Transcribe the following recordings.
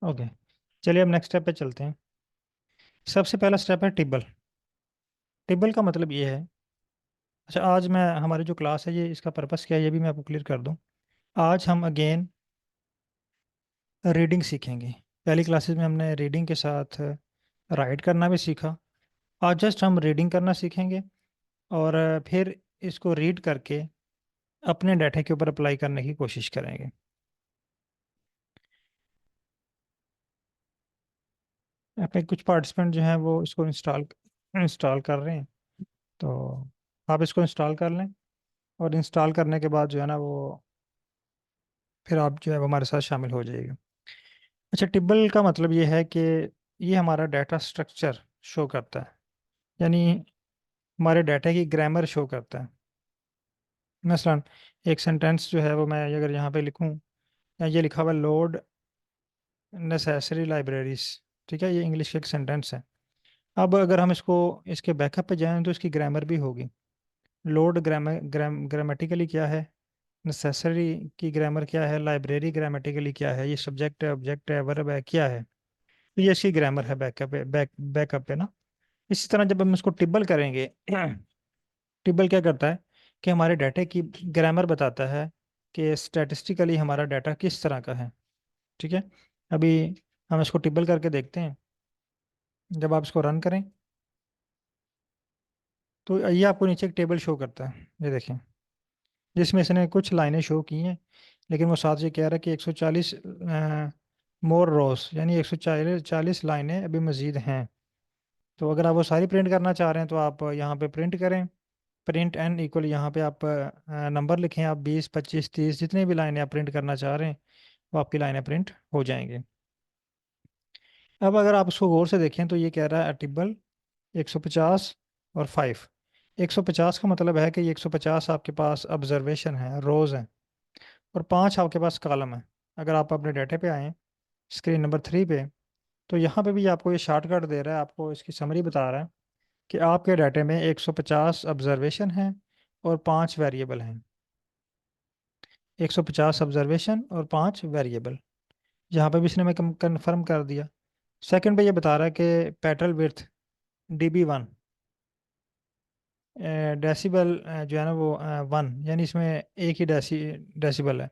Okay, चलिए अब next step पे चलते हैं। सबसे पहला स्टेप है टेबल। टेबल का मतलब ये है, अच्छा आज मैं हमारी जो क्लास है ये इसका पर्पस क्या है ये भी मैं आपको क्लियर कर दूं। आज हम अगेन रीडिंग सीखेंगे। पहली क्लासेस में हमने रीडिंग के साथ राइट करना भी सीखा। आज जस्ट हम रीडिंग करना सीखेंगे और फिर इसको रीड करके अपने डाटा के ऊपर अप्लाई करने की कोशिश करेंगे। यहाँ पे कुछ पार्टिसिपेंट जो हैं वो इसको इंस्टॉल इंस्टॉल कर रहे हैं, तो आप इसको इंस्टॉल कर लें और इंस्टॉल करने के बाद जो है ना वो फिर आप जो है वो हमारे साथ शामिल हो जाइएगा। अच्छा, टिब्बल का मतलब ये है कि ये हमारा डाटा स्ट्रक्चर शो करता है, यानी हमारे डाटा की ग्रामर शो करता है। मसलन एक सेंटेंस जो है वो मैं अगर यहाँ पे लिखूँ, या ये लिखा हुआ लोड नेसेसरी लाइब्रेरीज, ठीक है, ये इंग्लिश का एक सेंटेंस है। अब अगर हम इसको इसके बैकअप पे जाएं तो इसकी ग्रामर भी होगी। लोड ग्रामेटिकली क्या है, नेसेसरी की ग्रामर क्या है, लाइब्रेरी ग्रामेटिकली क्या है, ये सब्जेक्ट है, ऑब्जेक्ट है, वर्ब है, क्या है, तो ये इसकी ग्रामर है बैकअप पे ना। इसी तरह जब हम इसको टिब्बल करेंगे टिब्बल क्या करता है कि हमारे डाटा की ग्रामर बताता है कि स्टैटिस्टिकली हमारा डाटा किस तरह का है। ठीक है, अभी हम इसको टिब्बल करके देखते हैं। जब आप इसको रन करें तो ये आपको नीचे एक टेबल शो करता है, ये देखें, जिसमें इसने कुछ लाइनें शो की हैं, लेकिन वो साथ ये कह रहा है कि 140 मोर रोज, यानी 140 लाइनें अभी मजीद हैं। तो अगर आप वो सारी प्रिंट करना चाह रहे हैं तो आप यहाँ पे प्रिंट करें, प्रिंट एन इक्वल, यहाँ पे आप नंबर लिखें, आप 20 25 30 जितने भी लाइनें आप प्रिंट करना चाह रहे हैं वो आपकी लाइनें प्रिंट हो जाएंगे। अब अगर आप उसको गौर से देखें तो ये कह रहा है टिब्बल 150 और 5। 150 का मतलब है कि ये 150 आपके पास ऑब्जर्वेशन है, रोज हैं, और 5 आपके पास कॉलम है। अगर आप अपने डाटे पे आएँ स्क्रीन नंबर 3 पे, तो यहाँ पे भी आपको ये शॉर्टकट दे रहा है, आपको इसकी समरी बता रहा है कि आपके डाटे में 150 ऑब्जर्वेशन हैं और 5 वेरिएबल हैं। 150 ऑब्जर्वेशन और 5 वेरिएबल, यहाँ पे भी इसने मैं कंफर्म कर दिया। सेकंड पे ये बता रहा है कि पेट्रोल विड्थ DB1, डेसिबल जो है ना वो 1, यानी इसमें एक ही डेसिबल है,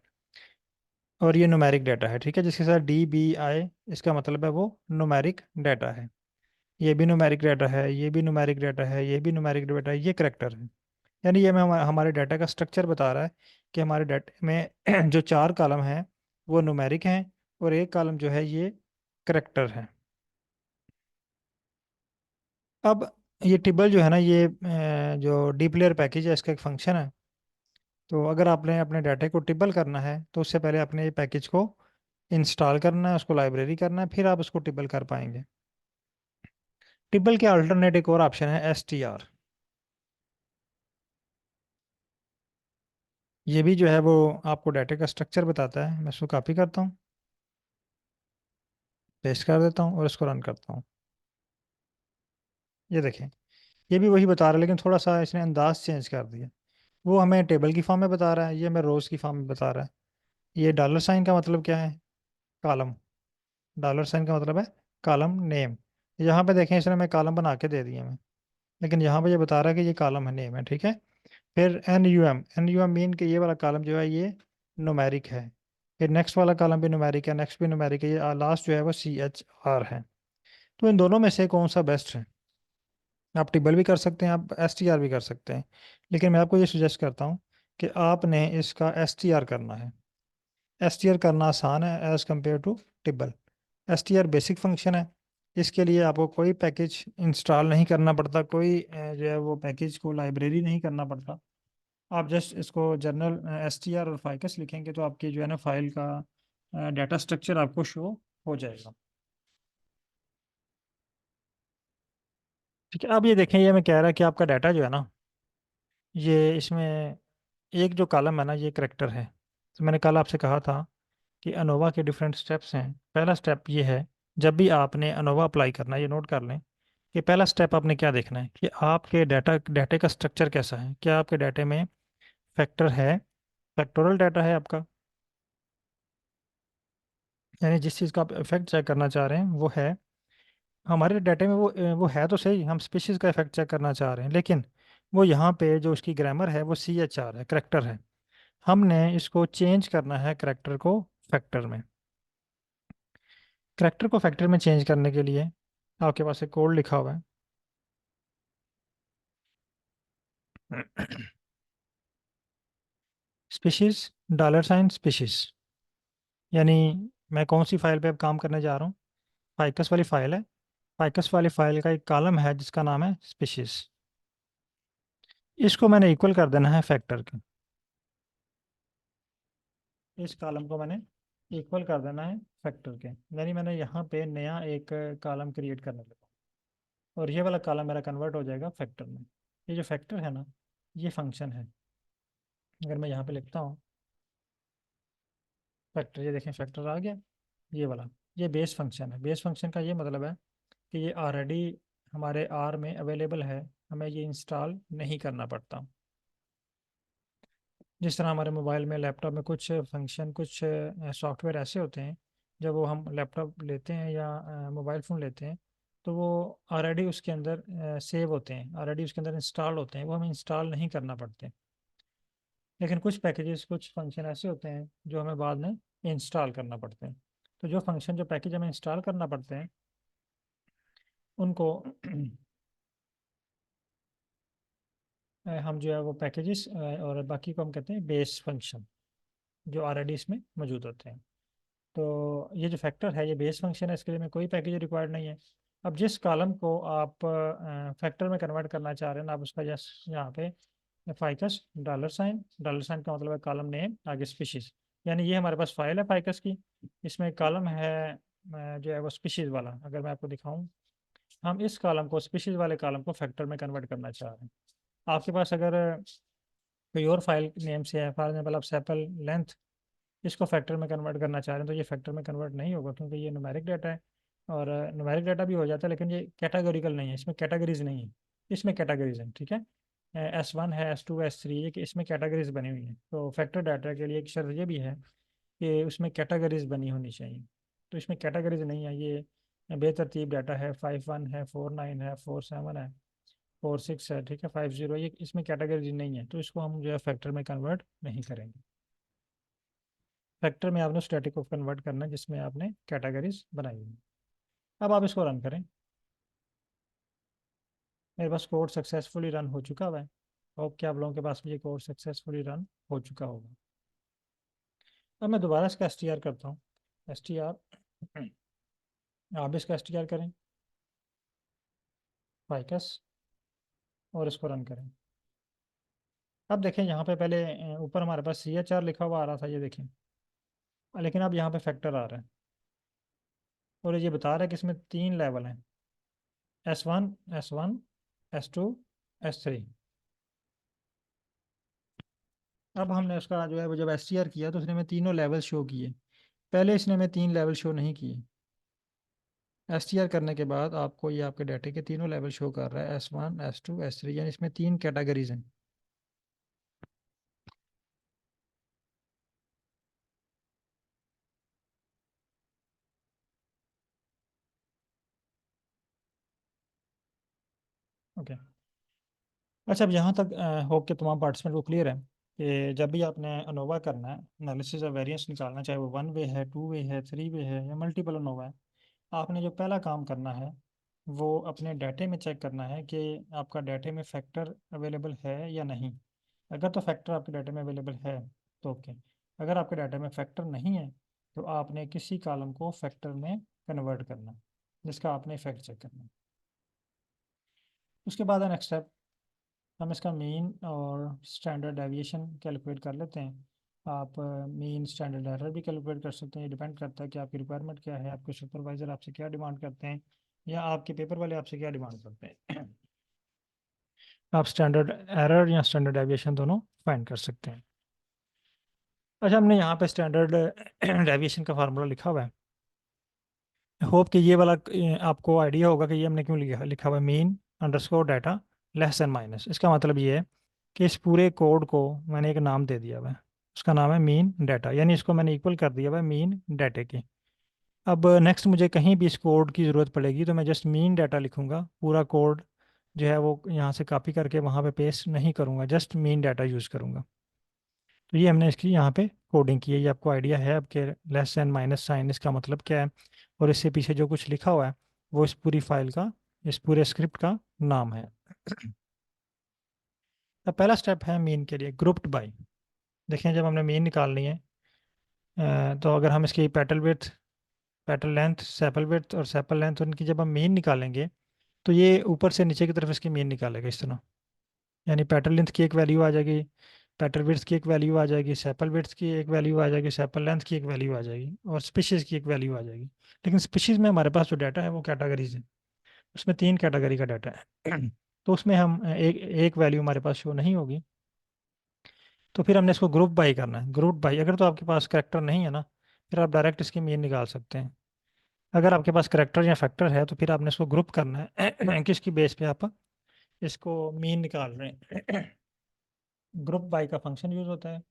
और ये न्यूमेरिक डाटा है, ठीक है, जिसके साथ DBI, इसका मतलब है वो न्यूमेरिक डाटा है। ये भी न्यूमेरिक डाटा है, ये भी न्यूमेरिक डाटा है, ये भी न्यूमेरिक डाटा है, ये करेक्टर है। यानी ये हमारे डाटा का स्ट्रक्चर बता रहा है कि हमारे डाटा में जो 4 कॉलम हैं वो न्यूमेरिक हैं और एक कॉलम जो है ये करेक्टर है। अब ये टिबल जो है ना ये जो डीप लेयर पैकेज है इसका एक फंक्शन है। तो अगर आपने अपने डाटा को टिबल करना है तो उससे पहले आपने ये पैकेज को इंस्टॉल करना है, उसको लाइब्रेरी करना है, फिर आप उसको टिबल कर पाएंगे। टिबल के अल्टरनेट एक और ऑप्शन है STR। ये भी जो है वो आपको डाटा का स्ट्रक्चर बताता है। मैं इसको कॉपी करता हूँ, पेस्ट कर देता हूँ और इसको रन करता हूँ। ये देखें, ये भी वही बता रहा है लेकिन थोड़ा सा इसने अंदाज चेंज कर दिया। वो हमें टेबल की फॉर्म में बता रहा है, ये हमें रोज की फॉर्म में बता रहा है। ये डॉलर साइन का मतलब क्या है, कॉलम। डॉलर साइन का मतलब है कॉलम नेम। यहाँ पे देखें इसने मैं कॉलम बना के दे दिए मैं, लेकिन यहाँ पे ये बता रहा है कि ये कॉलम है, नेम है, ठीक है। फिर NUM मीन कि ये वाला कॉलम जो है ये नुमेरिक है। फिर नेक्स्ट वाला कॉलम भी नुमेरिक है, नेक्स्ट भी नुमेरिक है, ये लास्ट जो है वो CHR है। तो इन दोनों में से कौन सा बेस्ट है? आप टिबल भी कर सकते हैं, आप STR भी कर सकते हैं, लेकिन मैं आपको ये सुजेस्ट करता हूँ कि आपने इसका STR करना है। STR करना आसान है as compare to tibble. STR basic function है, इसके लिए आपको कोई पैकेज इंस्टॉल नहीं करना पड़ता, कोई जो है वो पैकेज को लाइब्रेरी नहीं करना पड़ता। आप जस्ट इसको जर्नल STR और फाइकस लिखेंगे तो आपकी जो है ना फाइल का डाटा स्ट्रक्चर आपको शो हो जाएगा। ठीक है, अब ये देखें, ये मैं कह रहा कि आपका डाटा जो है ना ये इसमें एक जो कॉलम है ना ये करेक्टर है। तो मैंने कल आपसे कहा था कि अनोवा के डिफरेंट स्टेप्स हैं। पहला स्टेप ये है, जब भी आपने अनोवा अप्लाई करना है, ये नोट कर लें कि पहला स्टेप आपने क्या देखना है कि आपके डाटे का स्ट्रक्चर कैसा है, क्या आपके डाटे में फैक्टर है, फैक्टोरल डाटा है आपका, यानी जिस चीज़ का आप इफेक्ट चेक करना चाह रहे हैं वो है हमारे डाटे में, वो है तो सही, हम स्पीशीज़ का इफेक्ट चेक करना चाह रहे हैं, लेकिन वो यहाँ पे जो उसकी ग्रामर है वो CHR है, करेक्टर है। हमने इसको चेंज करना है करेक्टर को फैक्टर में। करेक्टर को फैक्टर में चेंज करने के लिए आपके पास एक कोड लिखा हुआ है। स्पीशीज $ स्पीशीज, यानी मैं कौन सी फाइल पे अब काम करने जा रहा हूँ, फाइकस वाली फाइल है। फाइकस वाली फाइल का एक कॉलम है जिसका नाम है स्पीशीज। इसको मैंने इक्वल कर देना है फैक्टर के। इस कॉलम को मैंने इक्वल कर देना है फैक्टर के, यानी मैंने यहाँ पे नया एक कॉलम क्रिएट करने लगा और ये वाला कॉलम मेरा कन्वर्ट हो जाएगा फैक्टर में। ये जो फैक्टर है ना, ये फंक्शन है। अगर मैं यहाँ पे लिखता हूँ फैक्टर, ये देखें फैक्टर आ गया, ये वाला। ये बेस फंक्शन है। बेस फंक्शन का ये मतलब है कि ये ऑलरेडी हमारे आर में अवेलेबल है, हमें ये इंस्टॉल नहीं करना पड़ता। जिस तरह हमारे मोबाइल में, लैपटॉप में कुछ फंक्शन, कुछ सॉफ्टवेयर ऐसे होते हैं, जब वो हम लैपटॉप लेते हैं या मोबाइल फ़ोन लेते हैं, तो वो ऑलरेडी उसके अंदर सेव होते हैं, ऑलरेडी उसके अंदर इंस्टॉल होते हैं, वो हमें इंस्टॉल नहीं करना पड़ते। लेकिन कुछ पैकेजेस, कुछ फंक्शन ऐसे होते हैं जो हमें बाद में इंस्टॉल करना पड़ते हैं। तो जो फंक्शन, जो पैकेज हमें इंस्टॉल करना पड़ते हैं, उनको हम जो है वो पैकेजेस, और बाकी को हम कहते हैं बेस फंक्शन, जो ऑलरेडी इसमें मौजूद होते हैं। तो ये जो फैक्टर है ये बेस फंक्शन है, इसके लिए में कोई पैकेज रिक्वायर्ड नहीं है। अब जिस कॉलम को आप फैक्टर में कन्वर्ट करना चाह रहे हैं ना, आप उसका जस्ट यहाँ पे फाइकस $, $, का मतलब है कॉलम नेम आगे स्पीशीज। यानी ये हमारे पास फाइल है फाइकस की, इसमें एक कॉलम है जो है वो स्पीशीज वाला। अगर मैं आपको दिखाऊं, हम इस कॉलम को, स्पीशीज वाले कॉलम को फैक्टर में कन्वर्ट करना चाह रहे हैं। आपके पास अगर कोई और फाइल नेम से है, फॉर एग्जाम्पल आप सैपल लेंथ, इसको फैक्टर में कन्वर्ट करना चाह रहे हैं, तो ये फैक्टर में कन्वर्ट नहीं होगा, क्योंकि ये न्यूमेरिक डाटा है। और न्यूमेरिक डाटा भी हो जाता है, लेकिन ये कैटेगोरिकल नहीं है, इसमें कैटेगरीज नहीं है। इसमें कैटेगरीज हैं, ठीक है। S1 है, S2, S3, ये कि इसमें कैटेगरीज बनी हुई हैं। तो फैक्टर डाटा के लिए एक शर्त ये भी है कि उसमें कैटेगरीज बनी होनी चाहिए। तो इसमें कैटेगरीज नहीं है, ये बेतरतीब डाटा है। 5.1 है, 4.9 है, 4.7 है, 4.6 है, ठीक है, 5.0, ये इसमें कैटेगरीज नहीं है, तो इसको हम जो है फैक्टर में कन्वर्ट नहीं करेंगे। फैक्टर में आपने स्टैटिक को कन्वर्ट करना है जिसमें आपने कैटेगरीज बनाई हुई। अब आप इसको रन करें। मेरे पास कोड सक्सेसफुली रन हो चुका हुआ है। होप कि आप लोगों के पास भी ये कोड सक्सेसफुली रन हो चुका होगा। अब मैं दोबारा इसका STR करता हूँ। STR, आप भी इसका STR करें फाइकस, और इसको रन करें। अब देखें यहाँ पे पहले ऊपर हमारे पास CHR लिखा हुआ आ रहा था, ये देखें, लेकिन अब यहाँ पे फैक्टर आ रहा है और ये बता रहा है कि इसमें 3 लेवल हैं, S1, S1, S2, S3। अब हमने उसका जो है वो जब STR किया तो उसने हमें तीनों लेवल शो किए। पहले इसने हमें 3 लेवल शो नहीं किए। STR करने के बाद आपको ये आपके डाटे के तीनों लेवल शो कर रहा है, S1, S2, S3, यानी इसमें 3 कैटेगरीज हैं। ओके। अच्छा, अब यहाँ तक होप के तमाम पार्टिसिपेंट को क्लियर है कि जब भी आपने अनोवा करना है, एनालिसिस ऑफ वेरिएंस निकालना, चाहे वो 1 वे है, 2 वे है, 3 वे है, या मल्टीपल अनोवा है, आपने जो पहला काम करना है वो अपने डाटे में चेक करना है कि आपका डाटे में फैक्टर अवेलेबल है या नहीं। अगर तो फैक्टर आपके डाटे में अवेलेबल है तो ओके। अगर आपके डाटे में फैक्टर नहीं है तो आपने किसी कॉलम को फैक्टर में कन्वर्ट करना, जिसका आपने इफेक्ट चेक करना। उसके बाद नेक्स्ट स्टेप, हम इसका मीन और स्टैंडर्ड डेविएशन कैलकुलेट कर लेते हैं। आप मीन स्टैंडर्ड एरर भी कैलकुलेट कर सकते हैं। ये डिपेंड करता है कि आपकी रिक्वायरमेंट क्या है, आपके सुपरवाइजर आपसे क्या डिमांड करते हैं, या आपके पेपर वाले आपसे क्या डिमांड करते हैं। आप स्टैंडर्ड एरर या स्टैंडर्ड डेविएशन दोनों फाइंड कर सकते हैं। अच्छा, हमने यहाँ पे स्टैंडर्ड डेविएशन का फार्मूला लिखा हुआ है। होप कि ये वाला आपको आइडिया होगा कि ये हमने क्यों लिखा लिखा हुआ है, mean underscore data less and minus. इसका मतलब ये है कि इस पूरे कोड को मैंने एक नाम दे दिया हुआ है, उसका नाम है मीन डाटा, यानी इसको मैंने इक्वल कर दिया हुआ है मीन डाटे के। अब नेक्स्ट मुझे कहीं भी इस कोड की ज़रूरत पड़ेगी तो मैं जस्ट मीन डाटा लिखूंगा, पूरा कोड जो है वो यहाँ से कॉपी करके वहाँ पे पेस्ट नहीं करूँगा, जस्ट मीन डाटा यूज़ करूँगा। तो ये हमने इसकी यहाँ पे कोडिंग की है। ये आपको आइडिया है अब के लेस एंड माइनस साइन इसका मतलब क्या है, और इससे पीछे जो कुछ लिखा हुआ है वो इस पूरी फाइल का, इस पूरे स्क्रिप्ट का नाम है। अब पहला स्टेप है मीन के लिए ग्रुप्ड बाय। देखें जब हमने मीन निकालनी है तो अगर हम इसकी petal width, petal length, sepal width और सेपल लेंथ, उनकी जब हम मीन निकालेंगे तो ये ऊपर से नीचे की तरफ इसकी मीन निकालेगा इस तरह। यानी पेटल लेंथ की एक वैल्यू आ जाएगी, पेटल विड्थ की एक वैल्यू आ जाएगी, सेपल विड्थ की एक वैल्यू आ जाएगी, सेपल लेंथ की एक वैल्यू आ जाएगी, और स्पीशीज की एक वैल्यू आ जाएगी। लेकिन स्पीशीज में हमारे पास जो डाटा है वो कैटेगरीज है, उसमें 3 कैटेगरी का डाटा है। तो उसमें हम एक एक वैल्यू हमारे पास शो नहीं होगी। तो फिर हमने इसको ग्रुप बाई करना है। ग्रुप बाई, अगर तो आपके पास करेक्टर नहीं है ना, फिर आप डायरेक्ट इसकी मीन निकाल सकते हैं। अगर आपके पास करेक्टर या फैक्टर है तो फिर आपने इसको ग्रुप करना है। किसकी बेस पे आप इसको मीन निकाल रहे हैं। ग्रुप बाई का फंक्शन यूज होता है,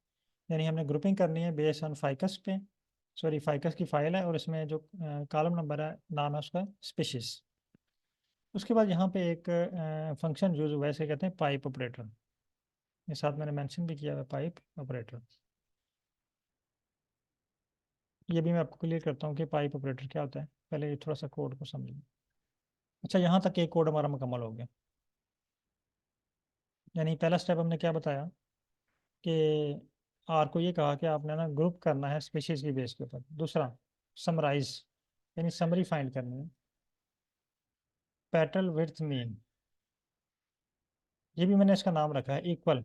यानी हमने ग्रुपिंग करनी है बेस्ड ऑन फाइकस पे। सॉरी, फाइकस की फाइल है और इसमें जो कॉलम नंबर है, नाम है उसका स्पीशीज। उसके बाद यहाँ पे एक फंक्शन यूज हुआ है, इसे कहते हैं पाइप ऑपरेटर। ये साथ मैंने मेंशन भी किया हुआ है, पाइप ऑपरेटर। ये भी मैं आपको क्लियर करता हूँ कि पाइप ऑपरेटर क्या होता है, पहले ये थोड़ा सा कोड को समझिए। अच्छा, यहाँ तक एक कोड हमारा मुकम्मल हो गया। यानी पहला स्टेप हमने क्या बताया कि आर को ये कहा कि आपने ना ग्रुप करना है स्पीशीज की बेस के ऊपर। दूसरा, समराइज, यानी समरी फाइंड करनी है। पेटल विड्थ मीन, ये भी मैंने इसका नाम रखा है इक्वल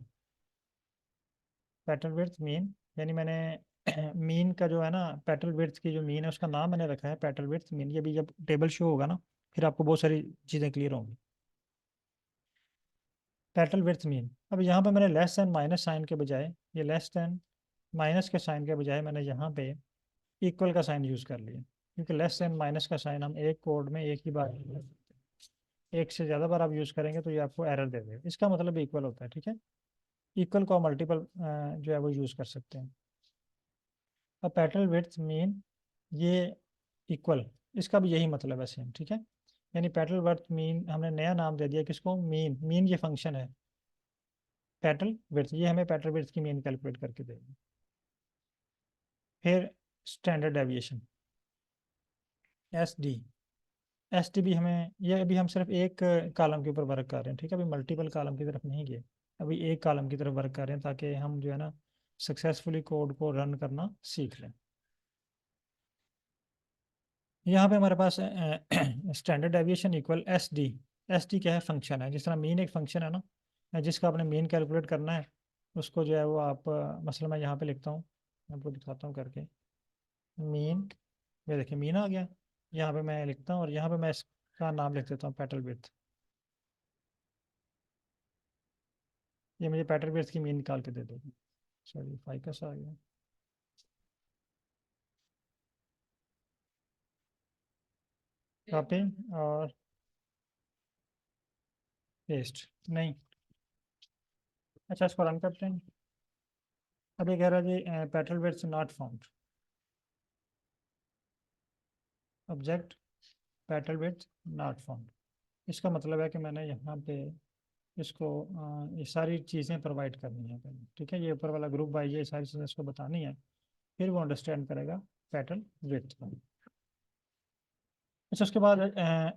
पेटल विड्थ मीन। यानी मैंने मीन का जो है ना, पेटल विड्थ की जो मीन है उसका नाम मैंने रखा है पेटल विड्थ मीन। ये भी जब टेबल शो होगा ना, फिर आपको बहुत सारी चीज़ें क्लियर होंगी। पेटल विड्थ मीन, अब यहाँ पे मैंने लेस देन माइनस साइन के बजाय, ये लेस देन माइनस के साइन के बजाय मैंने यहाँ पे इक्वल का साइन यूज़ कर लिया। क्योंकि लेस देन माइनस का साइन हम एक कोड में एक ही बार, एक से ज़्यादा बार आप यूज़ करेंगे तो ये आपको एरर दे देगा। इसका मतलब इक्वल होता है, ठीक है। इक्वल को मल्टीपल जो है वो यूज़ कर सकते हैं। अब पैटर्न विड्थ मीन, ये इक्वल, इसका भी यही मतलब है सेम, ठीक है। यानी पैटर्न विड्थ मीन हमने नया नाम दे दिया किसको, मीन। मीन ये फंक्शन है, पैटर्न विड्थ ये हमें पैटर्न विड्थ की मीन कैलकुलेट करके देगी। फिर standard deviation, S D. S T भी हमें, ये अभी हम सिर्फ एक कॉलम के ऊपर वर्क कर रहे हैं, ठीक है। अभी मल्टीपल कॉलम की तरफ नहीं गए, अभी एक कॉलम की तरफ वर्क कर रहे हैं ताकि हम जो है ना सक्सेसफुली कोड को रन करना सीख लें। यहाँ पे हमारे पास standard deviation equal S D. S D क्या है, फंक्शन है। जिस तरह मीन एक फंक्शन है ना, जिसका आपने मीन कैलकुलेट करना है, उसको जो है वो आप मसला मैं यहाँ पे लिखता हूँ, आपको दिखाता हूँ करके। मीन, ये देखिए मीन आ गया। यहाँ पे मैं लिखता हूँ और यहाँ पे मैं इसका नाम लिख देता हूँ पेटल विड्थ। ये मुझे पेटल विड्थ की मीन निकाल के दे देगी। सॉरी, फाइकस आ गया। कॉपी और पेस्ट नहीं। अच्छा, इसको रन करते हैं। अभी कह रहा है जी petal width not found, object petal width not found. इसका मतलब है कि मैंने यहाँ पे इसको ये सारी चीज़ें प्रोवाइड करनी है पहले, ठीक है। ये ऊपर वाला ग्रुप बाई ये सारी चीज़ें इसको बतानी है, फिर वो अंडरस्टैंड करेगा पेटल विड्थ। अच्छा, उसके बाद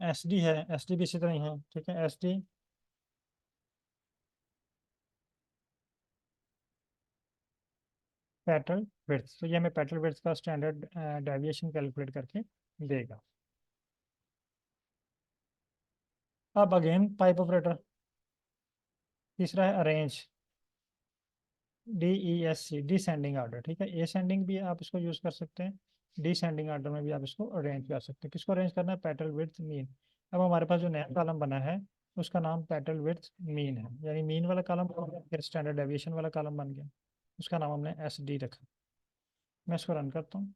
एस डी है, एस डी भी इसी तरह ही है, ठीक है। एस डी पेटल विड्थ, तो ये हमें पेटल विड्थ का स्टैंडर्ड डेविएशन कैलकुलेट करके देगा। अब अगेन पाइप ऑपरेटर। तीसरा है arrange, D E S C, descending order, ठीक है। एसेंडिंग भी आप इसको यूज कर सकते हैं, डिसेंडिंग ऑर्डर में भी आप इसको अरेंज कर सकते हैं। किसको अरेंज करना है, पेटल विड्थ मीन। अब हमारे पास जो नया कॉलम बना है उसका नाम पेटल विड्थ मीन है, यानी मीन वाला कॉलम बन गया, फिर स्टैंडर्ड डेविएशन वाला कॉलम बन गया, उसका नाम हमने एस डी रखा। मैं इसको रन करता हूँ।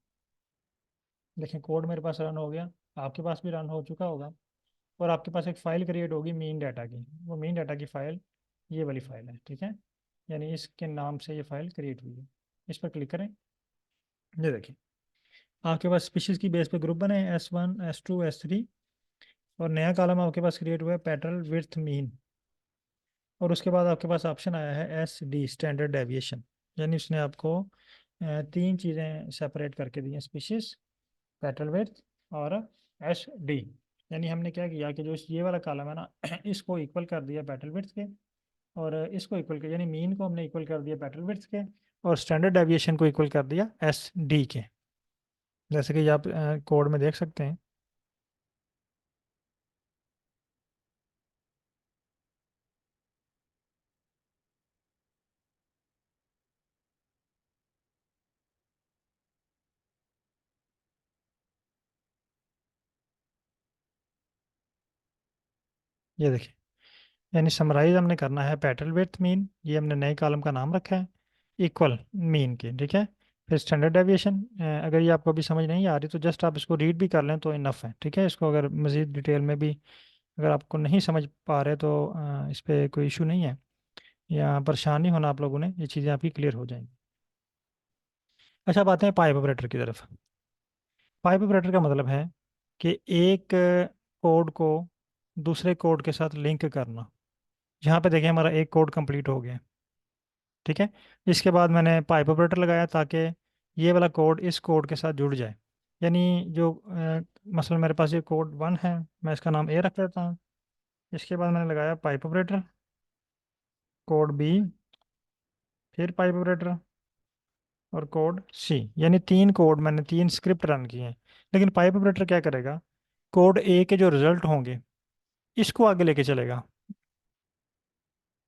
देखिए कोड मेरे पास रन हो गया, आपके पास भी रन हो चुका होगा। और आपके पास एक फाइल क्रिएट होगी मीन डाटा की, वो मीन डाटा की फाइल ये वाली फाइल है, ठीक है। यानी इसके नाम से ये फाइल क्रिएट हुई है। इस पर क्लिक करें, ये देखिए आपके पास स्पीशीज की बेस पे ग्रुप बने, S1 S2 S3, और नया कॉलम आपके पास क्रिएट हुआ है पेट्रोल विड्थ मीन। और उसके बाद आपके पास ऑप्शन आया है SD स्टैंडर्ड डेविएशन। यानी उसने आपको तीन चीज़ें सेपरेट करके दी हैं, स्पीशीज, पेट्रोल विड्थ और SD। यानी हमने क्या किया कि जो ये वाला कॉलम है ना इसको इक्वल कर दिया पेट्रोल विड्थ के, और इसको इक्वल कर, यानी मीन को हमने इक्वल कर दिया पेट्रोल विड्थ के, और स्टैंडर्ड डेविएशन को इक्वल कर दिया SD के। जैसे कि आप कोड में देख सकते हैं। ये देखिए, यानी समराइज हमने करना है पेट्रोल विड्थ मीन, ये हमने नए कॉलम का नाम रखा है, इक्वल मीन के, ठीक है। फिर स्टैंडर्ड डेविएशन, अगर ये आपको अभी समझ नहीं आ रही तो जस्ट आप इसको रीड भी कर लें तो इनफ है, ठीक है। इसको अगर मज़ीद डिटेल में भी अगर आपको नहीं समझ पा रहे तो इस पर कोई इशू नहीं है, या परेशान नहीं होना आप लोगों ने, ये चीज़ें आपकी क्लियर हो जाएंगी। अच्छा, अब आते हैं पाइप ऑपरेटर की तरफ। पाइप ऑपरेटर का मतलब है कि एक कोड को दूसरे कोड के साथ लिंक करना। यहाँ पे देखिए हमारा एक कोड कंप्लीट हो गया, ठीक है। इसके बाद मैंने पाइप ऑपरेटर लगाया ताकि ये वाला कोड इस कोड के साथ जुड़ जाए। यानी जो मसलन मेरे पास ये कोड 1 है, मैं इसका नाम A रख देता हूँ। इसके बाद मैंने लगाया पाइप ऑपरेटर, कोड B, फिर पाइप ऑपरेटर, और कोड C। यानी तीन कोड, मैंने तीन स्क्रिप्ट रन किए हैं। लेकिन पाइप ऑपरेटर क्या करेगा, कोड A के जो रिजल्ट होंगे इसको आगे लेके चलेगा।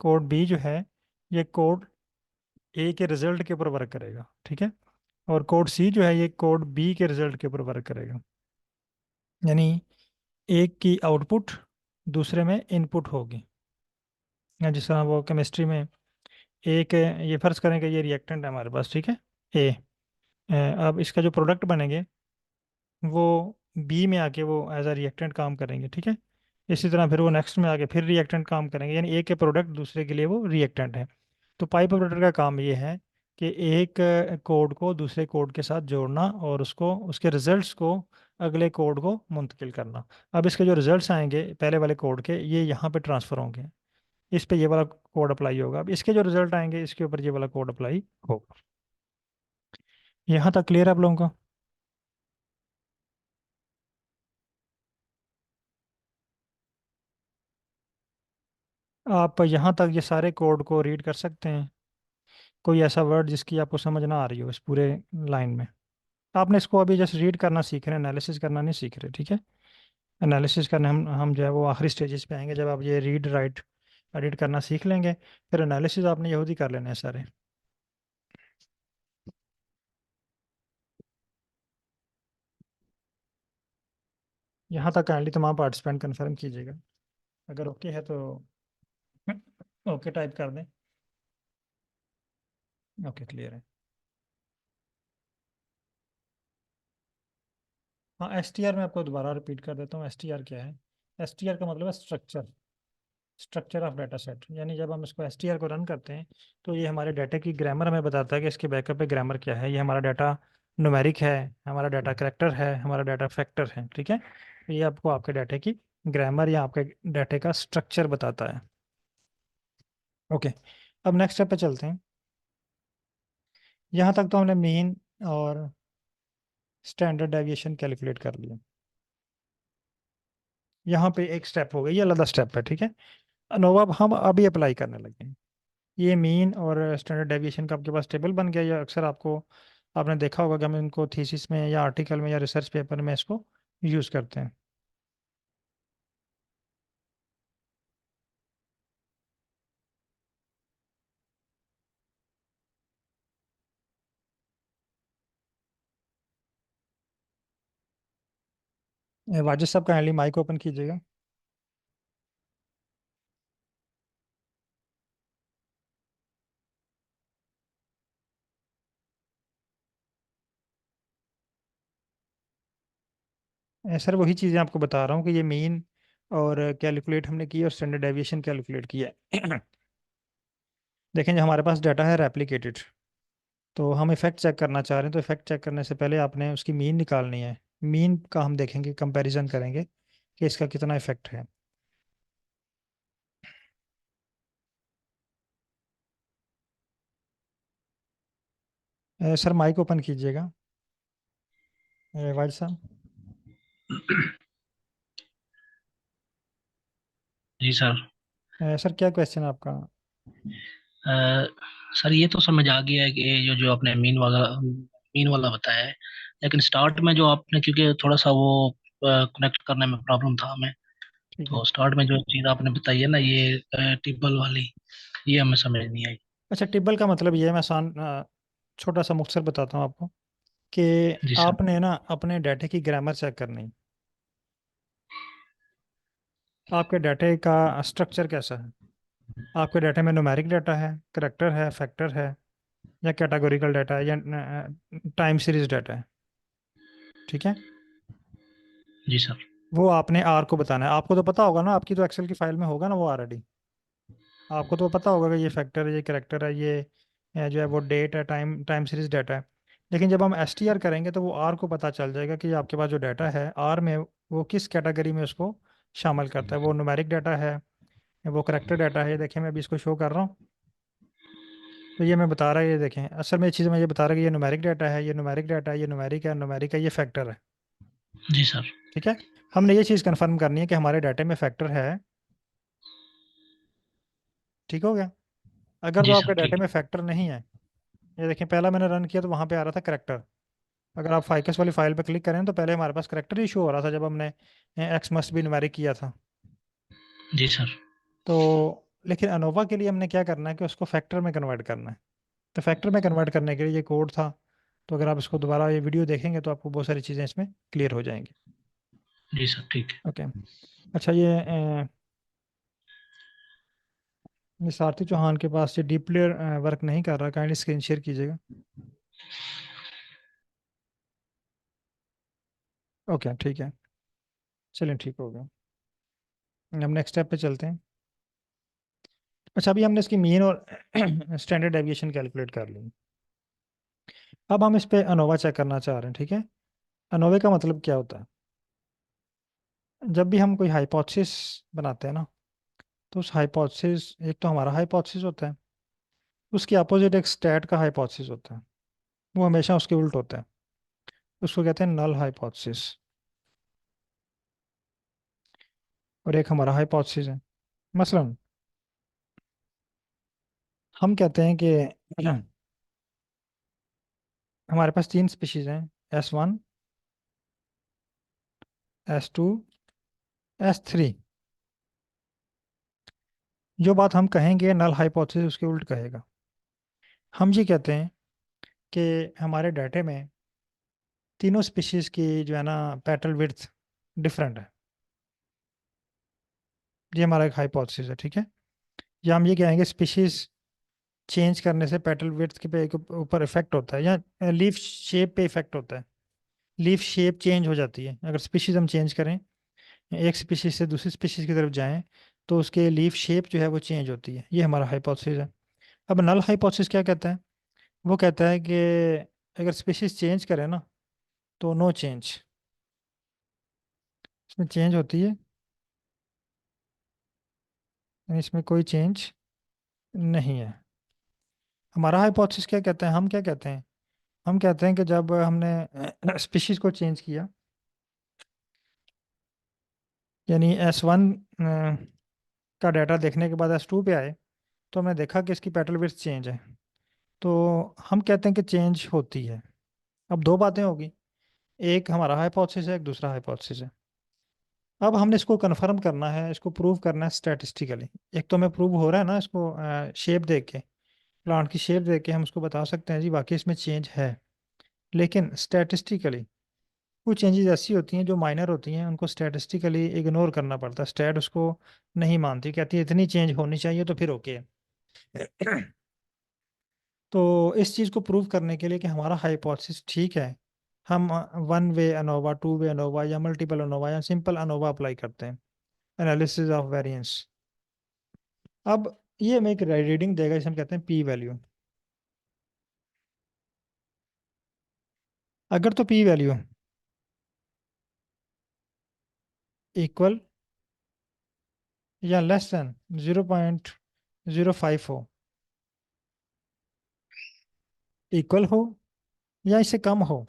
कोड B जो है ये कोड A के रिजल्ट के ऊपर वर्क करेगा, ठीक है। और कोड C जो है ये कोड B के रिजल्ट के ऊपर वर्क करेगा। यानी एक की आउटपुट दूसरे में इनपुट होगी। या जिस तरह वो केमिस्ट्री में एक, ये फर्ज करें कि ये रिएक्टेंट है हमारे पास, ठीक है, ए। अब इसका जो प्रोडक्ट बनेंगे वो बी में आके वो एज अ रिएक्टेंट काम करेंगे, ठीक है। इसी तरह फिर वो नेक्स्ट में आके फिर रिएक्टेंट काम करेंगे, यानी एक के प्रोडक्ट दूसरे के लिए वो रिएक्टेंट है। तो पाइप ऑपरेटर का काम ये है कि एक कोड को दूसरे कोड के साथ जोड़ना और उसको, उसके रिजल्ट्स को अगले कोड को मुंतकिल करना। अब इसके जो रिजल्ट्स आएंगे पहले वाले कोड के, ये यहाँ पे ट्रांसफ़र होंगे, इस पे ये वाला कोड अप्लाई होगा। अब इसके जो रिजल्ट आएंगे इसके ऊपर ये वाला कोड अप्लाई होगा। यहाँ तक क्लियर है आप लोगों को? आप यहाँ तक ये सारे कोड को रीड कर सकते हैं? कोई ऐसा वर्ड जिसकी आपको समझ ना आ रही हो इस पूरे लाइन में? आपने इसको अभी जस्ट रीड करना सीख रहे हैं, एनालिसिस करना नहीं सीख रहे, ठीक है। एनालिसिस करने हम जो है वो आखिरी स्टेजेस पे आएंगे, जब आप ये रीड राइट एडिट करना सीख लेंगे, फिर एनालिसिस आपने यहूदी कर लेने हैं सारे। यहाँ तक काइंडली तमाम पार्टिसिपेंट कंफर्म कीजिएगा। अगर ओके है तो ओके टाइप कर दें। ओके, क्लियर है। हाँ, STR मैं आपको दोबारा रिपीट कर देता हूँ। STR क्या है? STR का मतलब है structure, structure of data set. यानी जब हम इसको STR को रन करते हैं तो ये हमारे डाटा की ग्रामर हमें बताता है कि इसके बैकअप पे ग्रामर क्या है। ये हमारा डाटा न्यूमेरिक है, हमारा डाटा करेक्टर है, हमारा डाटा फैक्टर है, ठीक है। तो ये आपको आपके डाटा की ग्रामर या आपके डाटे का स्ट्रक्चर बताता है। ओके, अब नेक्स्ट स्टेप पे चलते हैं। यहाँ तक तो हमने मीन और स्टैंडर्ड डेविएशन कैलकुलेट कर लिया। यहाँ पे एक स्टेप हो गया, ये अलग स्टेप है, ठीक है। अनोवा अब हम अभी अप्लाई करने लगे हैं। ये मीन और स्टैंडर्ड डेविएशन का आपके पास टेबल बन गया, या अक्सर आपको, आपने देखा होगा कि हम इनको थीसिस में या आर्टिकल में या रिसर्च पेपर में इसको यूज़ करते हैं। वाजिद साहब काइंडली माइक ओपन कीजिएगा। सर वही चीज़ें आपको बता रहा हूँ कि ये मीन और कैलकुलेट हमने की और स्टैंडर्ड डेविएशन कैलकुलेट किया है। देखें जो हमारे पास डाटा है रेप्लिकेटेड, तो हम इफेक्ट चेक करना चाह रहे हैं, तो इफेक्ट चेक करने से पहले आपने उसकी मीन निकालनी है। मीन का हम देखेंगे, कंपैरिजन करेंगे कि इसका कितना इफेक्ट है। सर माइक ओपन कीजिएगा, वाइट साहब। जी सर। सर क्या क्वेश्चन है आपका? अ, सर ये तो समझ आ गया है कि ये जो जो आपने मीन वाला बताया है, लेकिन स्टार्ट में जो आपने, क्योंकि थोड़ा सा वो कनेक्ट करने में प्रॉब्लम था हमें, ठीक है। तो स्टार्ट में जो चीज़ आपने बताई है ना, ये टिबल वाली, ये हमें समझ नहीं आई। अच्छा, टिब्बल का मतलब ये है, मैं आसान छोटा सा मुख्तसर बताता हूँ आपको कि जी सर। आपने ना अपने डाटे की ग्रामर चेक करनी है। आपके डाटे का स्ट्रक्चर कैसा है? आपके डाटे में न्यूमेरिक डाटा है, करेक्टर है, फैक्टर है, या कैटेगोरिकल डाटा है, या टाइम सीरीज डाटा है? ठीक है। जी सर। वो आपने आर को बताना है। आपको तो पता होगा ना, आपकी तो एक्सेल की फाइल में होगा ना वो ऑलरेडी। आपको तो पता होगा कि ये फैक्टर है, ये करेक्टर है, ये जो है वो डेट है, टाइम टाइम सीरीज डाटा है। लेकिन जब हम एस टी आर करेंगे तो वो आर को पता चल जाएगा कि आपके पास जो डाटा है आर में, वो किस कैटेगरी में उसको शामिल करता है। वो न्यूमेरिक डाटा है, वो करेक्टर डाटा है। ये देखिए, मैं अभी इसको शो कर रहा हूँ। तो ये मैं बता रहा है, ये देखें, असल में ये चीज़ मैं ये बता रहा है कि ये न्यूमेरिक डाटा है, ये न्यूमेरिक डाटा है, ये न्यूमेरिक है, ये फैक्टर है। जी सर। ठीक है। हमने ये चीज़ कंफर्म करनी है कि हमारे डाटे में फैक्टर है। ठीक हो गया। अगर तो जी आपके सर डाटे ठीक में फैक्टर नहीं है, ये देखें, पहला मैंने रन किया तो वहाँ पे आ रहा था करेक्टर। अगर आप फाइकस वाली फाइल पे क्लिक करें तो पहले हमारे पास करेक्टर ही शो हो रहा था जब हमने एक्स मस्ट बी न्यूमेरिक किया था। है। जी सर। तो लेकिन अनोवा के लिए हमने क्या करना है कि उसको फैक्टर में कन्वर्ट करना है। तो फैक्टर में कन्वर्ट करने के लिए ये कोड था। तो अगर आप इसको दोबारा ये वीडियो देखेंगे तो आपको बहुत सारी चीज़ें इसमें क्लियर हो जाएंगी। जी सर ठीक है। ओके। अच्छा, ये सारथी चौहान के पास ये डीपली वर्क नहीं कर रहा, काइंडली स्क्रीन शेयर कीजिएगा। ओके, ठीक है। चलिए, ठीक हो गया। हम नेक्स्ट स्टेप पे चलते हैं। अच्छा, अभी हमने इसकी मीन और स्टैंडर्ड डेविएशन कैलकुलेट कर ली। अब हम इस पे अनोवा चेक करना चाह रहे हैं। ठीक है। अनोवे का मतलब क्या होता है? जब भी हम कोई हाइपोथेसिस बनाते हैं ना, तो उस हाइपोथेसिस, एक तो हमारा हाइपोथेसिस होता है, उसके अपोजिट एक स्टैट का हाइपोथेसिस होता है। वो हमेशा उसके उल्ट होता है। उसको कहते हैं नल हाइपोथेसिस। और एक हमारा हाइपोथेसिस है। मसलन हम कहते हैं कि हमारे पास तीन स्पीशीज हैं, S1, S2, S3। जो बात हम कहेंगे नल हाइपोथेसिस उसके उल्ट कहेगा। हम ये कहते हैं कि हमारे डाटे में तीनों स्पीशीज की जो है ना पेटल विड्थ डिफरेंट है। ये हमारा एक हाइपोथेसिस है। ठीक है। या हम ये कहेंगे स्पीशीज चेंज करने से पेटल विड्थ के पे ऊपर इफेक्ट होता है, या लीफ शेप पे इफेक्ट होता है। लीफ शेप चेंज हो जाती है अगर स्पीशीज हम चेंज करें, एक स्पीशीज से दूसरी स्पीशीज की तरफ जाएं, तो उसके लीफ शेप जो है वो चेंज होती है। ये हमारा हाइपोथेसिस है। अब नल हाइपोथेसिस क्या कहता है? वो कहता है कि अगर स्पीशीज चेंज करें ना, तो नो चेंज, इसमें चेंज होती है, यानी इसमें कोई चेंज नहीं है। हमारा हाइपोथेसिस क्या कहता है? हम क्या कहते हैं? हम कहते हैं कि जब हमने स्पीशीज को चेंज किया, यानी S1 का डाटा देखने के बाद S2 पे आए, तो हमने देखा कि इसकी पेटल विड्थ चेंज है। तो हम कहते हैं कि चेंज होती है। अब दो बातें होगी, एक हमारा हाइपोथेसिस है, एक दूसरा हाइपोथेसिस है। अब हमने इसको कंफर्म करना है, इसको प्रूव करना है स्टैटिस्टिकली। एक तो हमें प्रूव हो रहा है ना, इसको शेप देख के, प्लांट की शेप देख के हम उसको बता सकते हैं जी वाकई इसमें चेंज है। लेकिन स्टैटिस्टिकली कुछ चेंजेस ऐसी होती हैं जो माइनर होती हैं, उनको स्टैटिस्टिकली इग्नोर करना पड़ता है। स्टैट उसको नहीं मानती, कहती है इतनी चेंज होनी चाहिए तो फिर ओके है। तो इस चीज़ को प्रूव करने के लिए कि हमारा हाइपोथेसिस ठीक है, हम one way ANOVA, two way ANOVA, या मल्टीपल अनोवा, या सिंपल अनोवा अप्लाई करते हैं, एनालिसिस ऑफ वेरिएंस। अब ये हमें एक रीडिंग देगा जिसे हम कहते हैं पी वैल्यू। अगर तो पी वैल्यू इक्वल या लेस देन 0.05 हो, इक्वल हो या इससे कम हो,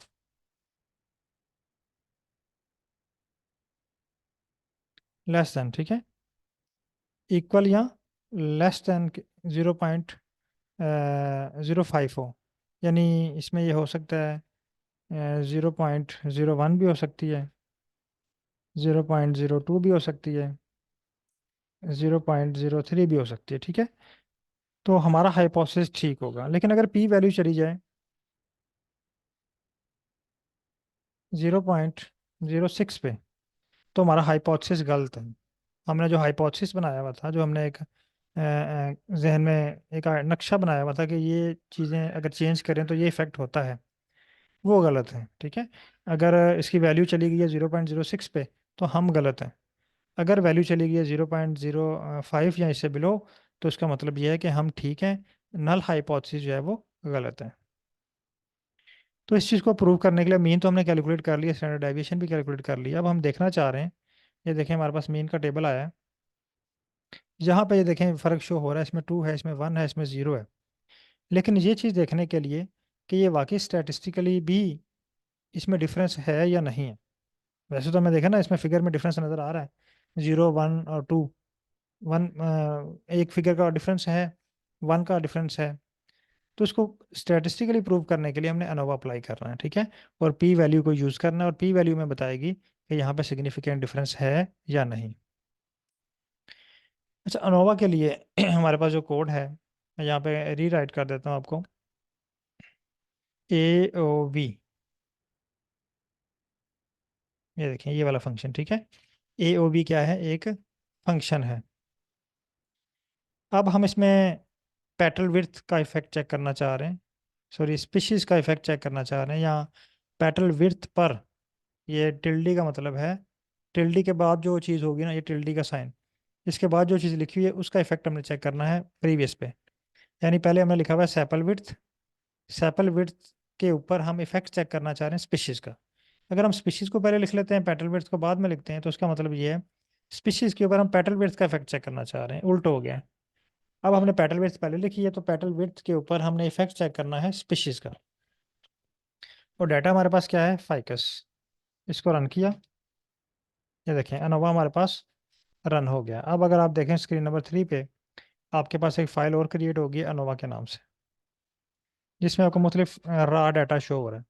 लेस देन, ठीक है, इक्वल या लेस देन 0.05 हो, यानी इसमें ये हो सकता है 0.01 भी हो सकती है, 0.02 भी हो सकती है, 0.03 भी हो सकती है, ठीक है। तो हमारा हाइपोथेसिस ठीक होगा। लेकिन अगर पी वैल्यू चली जाए 0.06 पे, तो हमारा हाइपोथेसिस गलत है। हमने जो हाइपोथेसिस बनाया हुआ था, जो हमने एक जहन में एक नक्शा बनाया हुआ था कि ये चीज़ें अगर चेंज करें तो ये इफेक्ट होता है, वो गलत है, ठीक है। अगर इसकी वैल्यू चली गई है 0.06 पे, तो हम गलत हैं। अगर वैल्यू चली गई है 0.05 या इससे बिलो, तो इसका मतलब ये है कि हम ठीक हैं, नल हाइपोथेसिस जो है वो गलत है। तो इस चीज़ को प्रूव करने के लिए मीन तो हमने कैलकुलेट कर लिया, स्टैंडर्ड डेविएशन भी कैलकुलेट कर लिया। अब हम देखना चाह रहे हैं, ये देखें हमारे पास मीन का टेबल आया है। यहाँ पे ये देखें फ़र्क शो हो रहा है, इसमें 2 है, इसमें 1 है, इसमें 0 है। लेकिन ये चीज़ देखने के लिए कि ये वाकई स्टैटिस्टिकली भी इसमें डिफरेंस है या नहीं है। वैसे तो हमें देखा ना, इसमें फिगर में डिफरेंस नज़र आ रहा है, 0 1 और 2, वन, एक फिगर का डिफरेंस है, 1 का डिफरेंस है। तो इसको स्टैटिस्टिकली प्रूव करने के लिए हमने अनोवा अप्लाई करना है, ठीक है। और पी वैल्यू को यूज़ करना है, और पी वैल्यू में बताएगी कि यहाँ पे सिग्निफिकेंट डिफरेंस है या नहीं। अच्छा, अनोवा के लिए हमारे पास जो कोड है, मैं यहाँ पे रीराइट कर देता हूँ आपको। AOV, ये देखें ये वाला फंक्शन, ठीक है। AOV क्या है, एक फंक्शन है। अब हम इसमें पेटल विड्थ का इफेक्ट चेक करना चाह रहे हैं, सॉरी स्पीशीज का इफेक्ट चेक करना चाह रहे हैं, या पेटल विड्थ पर, ये टिल्डी का मतलब है, टिल्डी के बाद जो चीज़ होगी ना, ये टिल्डी का साइन, इसके बाद जो चीज़ लिखी हुई है उसका इफेक्ट हमने चेक करना है प्रीवियस पे। यानी पहले हमने लिखा हुआ है सेपल विड्थ, सेपल विड्थ के ऊपर हम इफेक्ट चेक करना चाह रहे हैं स्पीशीज का। अगर हम स्पीशीज को पहले लिख लेते हैं, पेटल विड्थ को बाद में लिखते हैं, तो उसका मतलब ये है स्पीशीज के ऊपर हम पेटल विड्थ का इफेक्ट चेक करना चाह रहे हैं, उल्टा हो गया है। अब हमने पेटल विड्थ पहले लिखी है, तो पेटल विड्थ के ऊपर हमने इफेक्ट चेक करना है स्पीशीज का। और डाटा हमारे पास क्या है, फाइकस। इसको रन किया, ये देखें अनोवा हमारे पास रन हो गया। अब अगर आप देखें स्क्रीन नंबर 3 पे, आपके पास एक फाइल और क्रिएट होगी अनोवा के नाम से, जिसमें आपको मुख्तलिफ रा डाटा शो हो रहा है।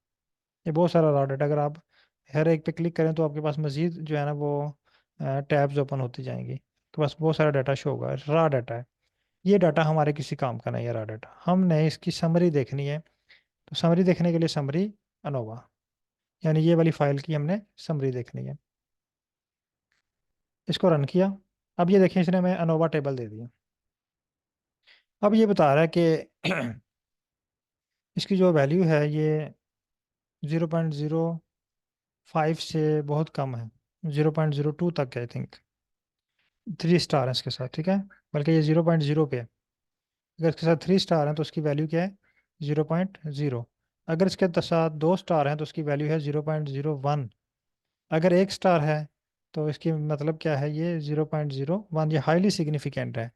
ये बहुत सारा रा डाटा, अगर आप हर एक पे क्लिक करें तो आपके पास मजीद जो है ना वो टैब्स ओपन होती जाएंगी, तो बस बहुत सारा डाटा शो होगा, रा डाटा है। ये डाटा हमारे किसी काम का नहीं है, रा डाटा हमने इसकी समरी देखनी है। तो समरी देखने के लिए समरी अनोवा, यानी ये वाली फाइल की हमने समरी देखनी है। इसको रन किया, अब ये देखें इसने हमें अनोवा टेबल दे दिया। अब ये बता रहा है कि इसकी जो वैल्यू है ये 0.05 से बहुत कम है, 0.02 तक है आई थिंक, 3 स्टार है इसके साथ, ठीक है। बल्कि ये 0.0 पे है। अगर इसके साथ 3 स्टार हैं तो उसकी वैल्यू क्या है, 0.0। अगर इसके साथ 2 स्टार हैं तो उसकी वैल्यू है 0.01। अगर 1 स्टार है तो इसकी मतलब क्या है, ये 0.01, ये हाईली सिग्निफिकेंट है।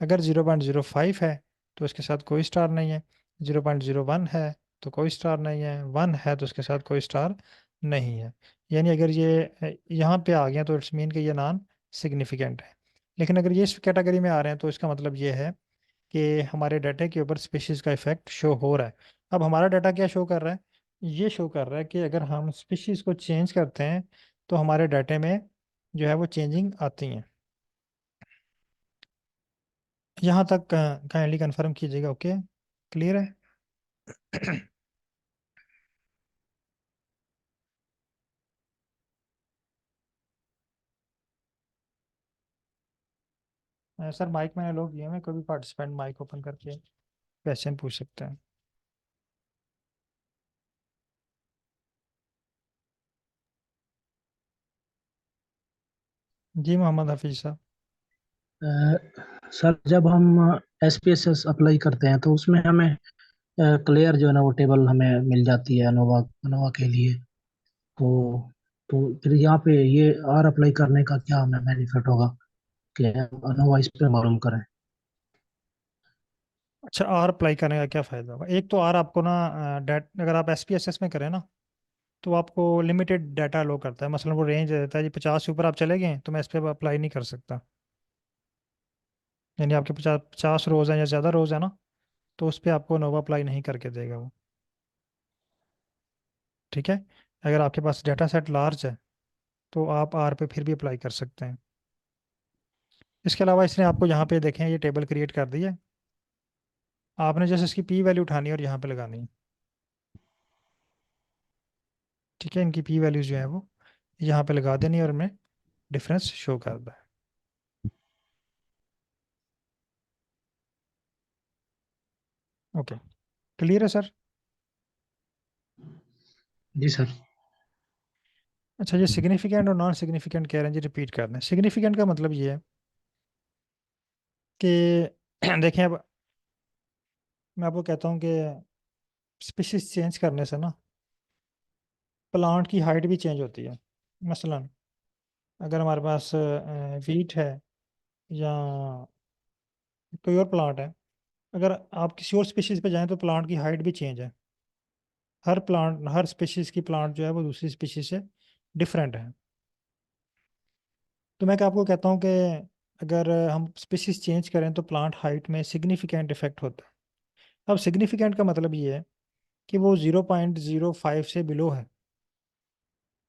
अगर 0.05 है तो इसके साथ कोई स्टार नहीं है, 0.01 है तो कोई स्टार नहीं है, 1 है तो उसके साथ कोई स्टार नहीं है। यानी अगर ये यहाँ पे आ गया तो इट्स मीन कि ये नॉन सिग्निफिकेंट है। लेकिन अगर ये इस कैटेगरी में आ रहे हैं तो इसका मतलब ये है कि हमारे डाटा के ऊपर स्पीशीज का इफेक्ट शो हो रहा है। अब हमारा डाटा क्या शो कर रहा है, ये शो कर रहा है कि अगर हम स्पीशीज को चेंज करते हैं तो हमारे डाटे में जो है वो चेंजिंग आती हैं। यहाँ तक काइंडली कंफर्म कीजिएगा, ओके, क्लियर है। सर माइक मैंने लोग दिए हैं, कोई भी पार्टिसिपेंट माइक ओपन करके क्वेश्चन पूछ सकते हैं। जी मोहम्मद हफीज साहब। सर जब हम SPSS अप्लाई करते हैं तो उसमें हमें क्लियर जो है ना वो टेबल हमें मिल जाती है अनोवा अनोवा के लिए। तो तो फिर यहाँ पे ये आर अप्लाई करने का क्या हमें बेनिफिट होगा कि अनोवा इस पे मालूम करें। अच्छा, आर अप्लाई करने का क्या फ़ायदा होगा? एक तो आर आपको ना डेट अगर आप एस पी एस एस में करें ना, तो आपको लिमिटेड डाटा अलो करता है। मसलन वो रेंज देता है जी 50 से ऊपर आप चले गए तो मैं इस पर अप्लाई नहीं कर सकता। यानी आपके 50 रोज़ हैं या ज़्यादा रोज़ है ना, तो उस पर आपको नोवा अप्लाई नहीं करके देगा वो। ठीक है। अगर आपके पास डाटा सेट लार्ज है तो आप आर पे फिर भी अप्लाई कर सकते हैं। इसके अलावा इसने आपको यहाँ पे देखें ये टेबल क्रिएट कर दी है। आपने जैसे इसकी पी वैल्यू उठानी है और यहाँ पे लगानी है। ठीक है, इनकी पी वैल्यूज जो है वो यहाँ पे लगा देनी है और हमें डिफरेंस शो कर रहा है। ओके, क्लियर है सर? जी सर। अच्छा, ये सिग्निफिकेंट और नॉन सिग्निफिकेंट कह रहे हैं जी, रिपीट कर रहे हैं। सिग्निफिकेंट का मतलब ये है कि देखें अब मैं आपको कहता हूँ कि स्पीशीज चेंज करने से ना प्लांट की हाइट भी चेंज होती है। मसलन अगर हमारे पास वीट है या कोई और प्लांट है, अगर आप किसी और स्पीशीज पे जाएं तो प्लांट की हाइट भी चेंज है। हर प्लांट हर स्पीशीज की प्लांट जो है वो दूसरी स्पीशीज से डिफरेंट है। तो मैं क्या आपको कहता हूँ कि अगर हम स्पीशीज चेंज करें तो प्लांट हाइट में सिग्निफिकेंट इफेक्ट होता है। अब सिग्निफिकेंट का मतलब ये है कि वो 0.05 से बिलो है।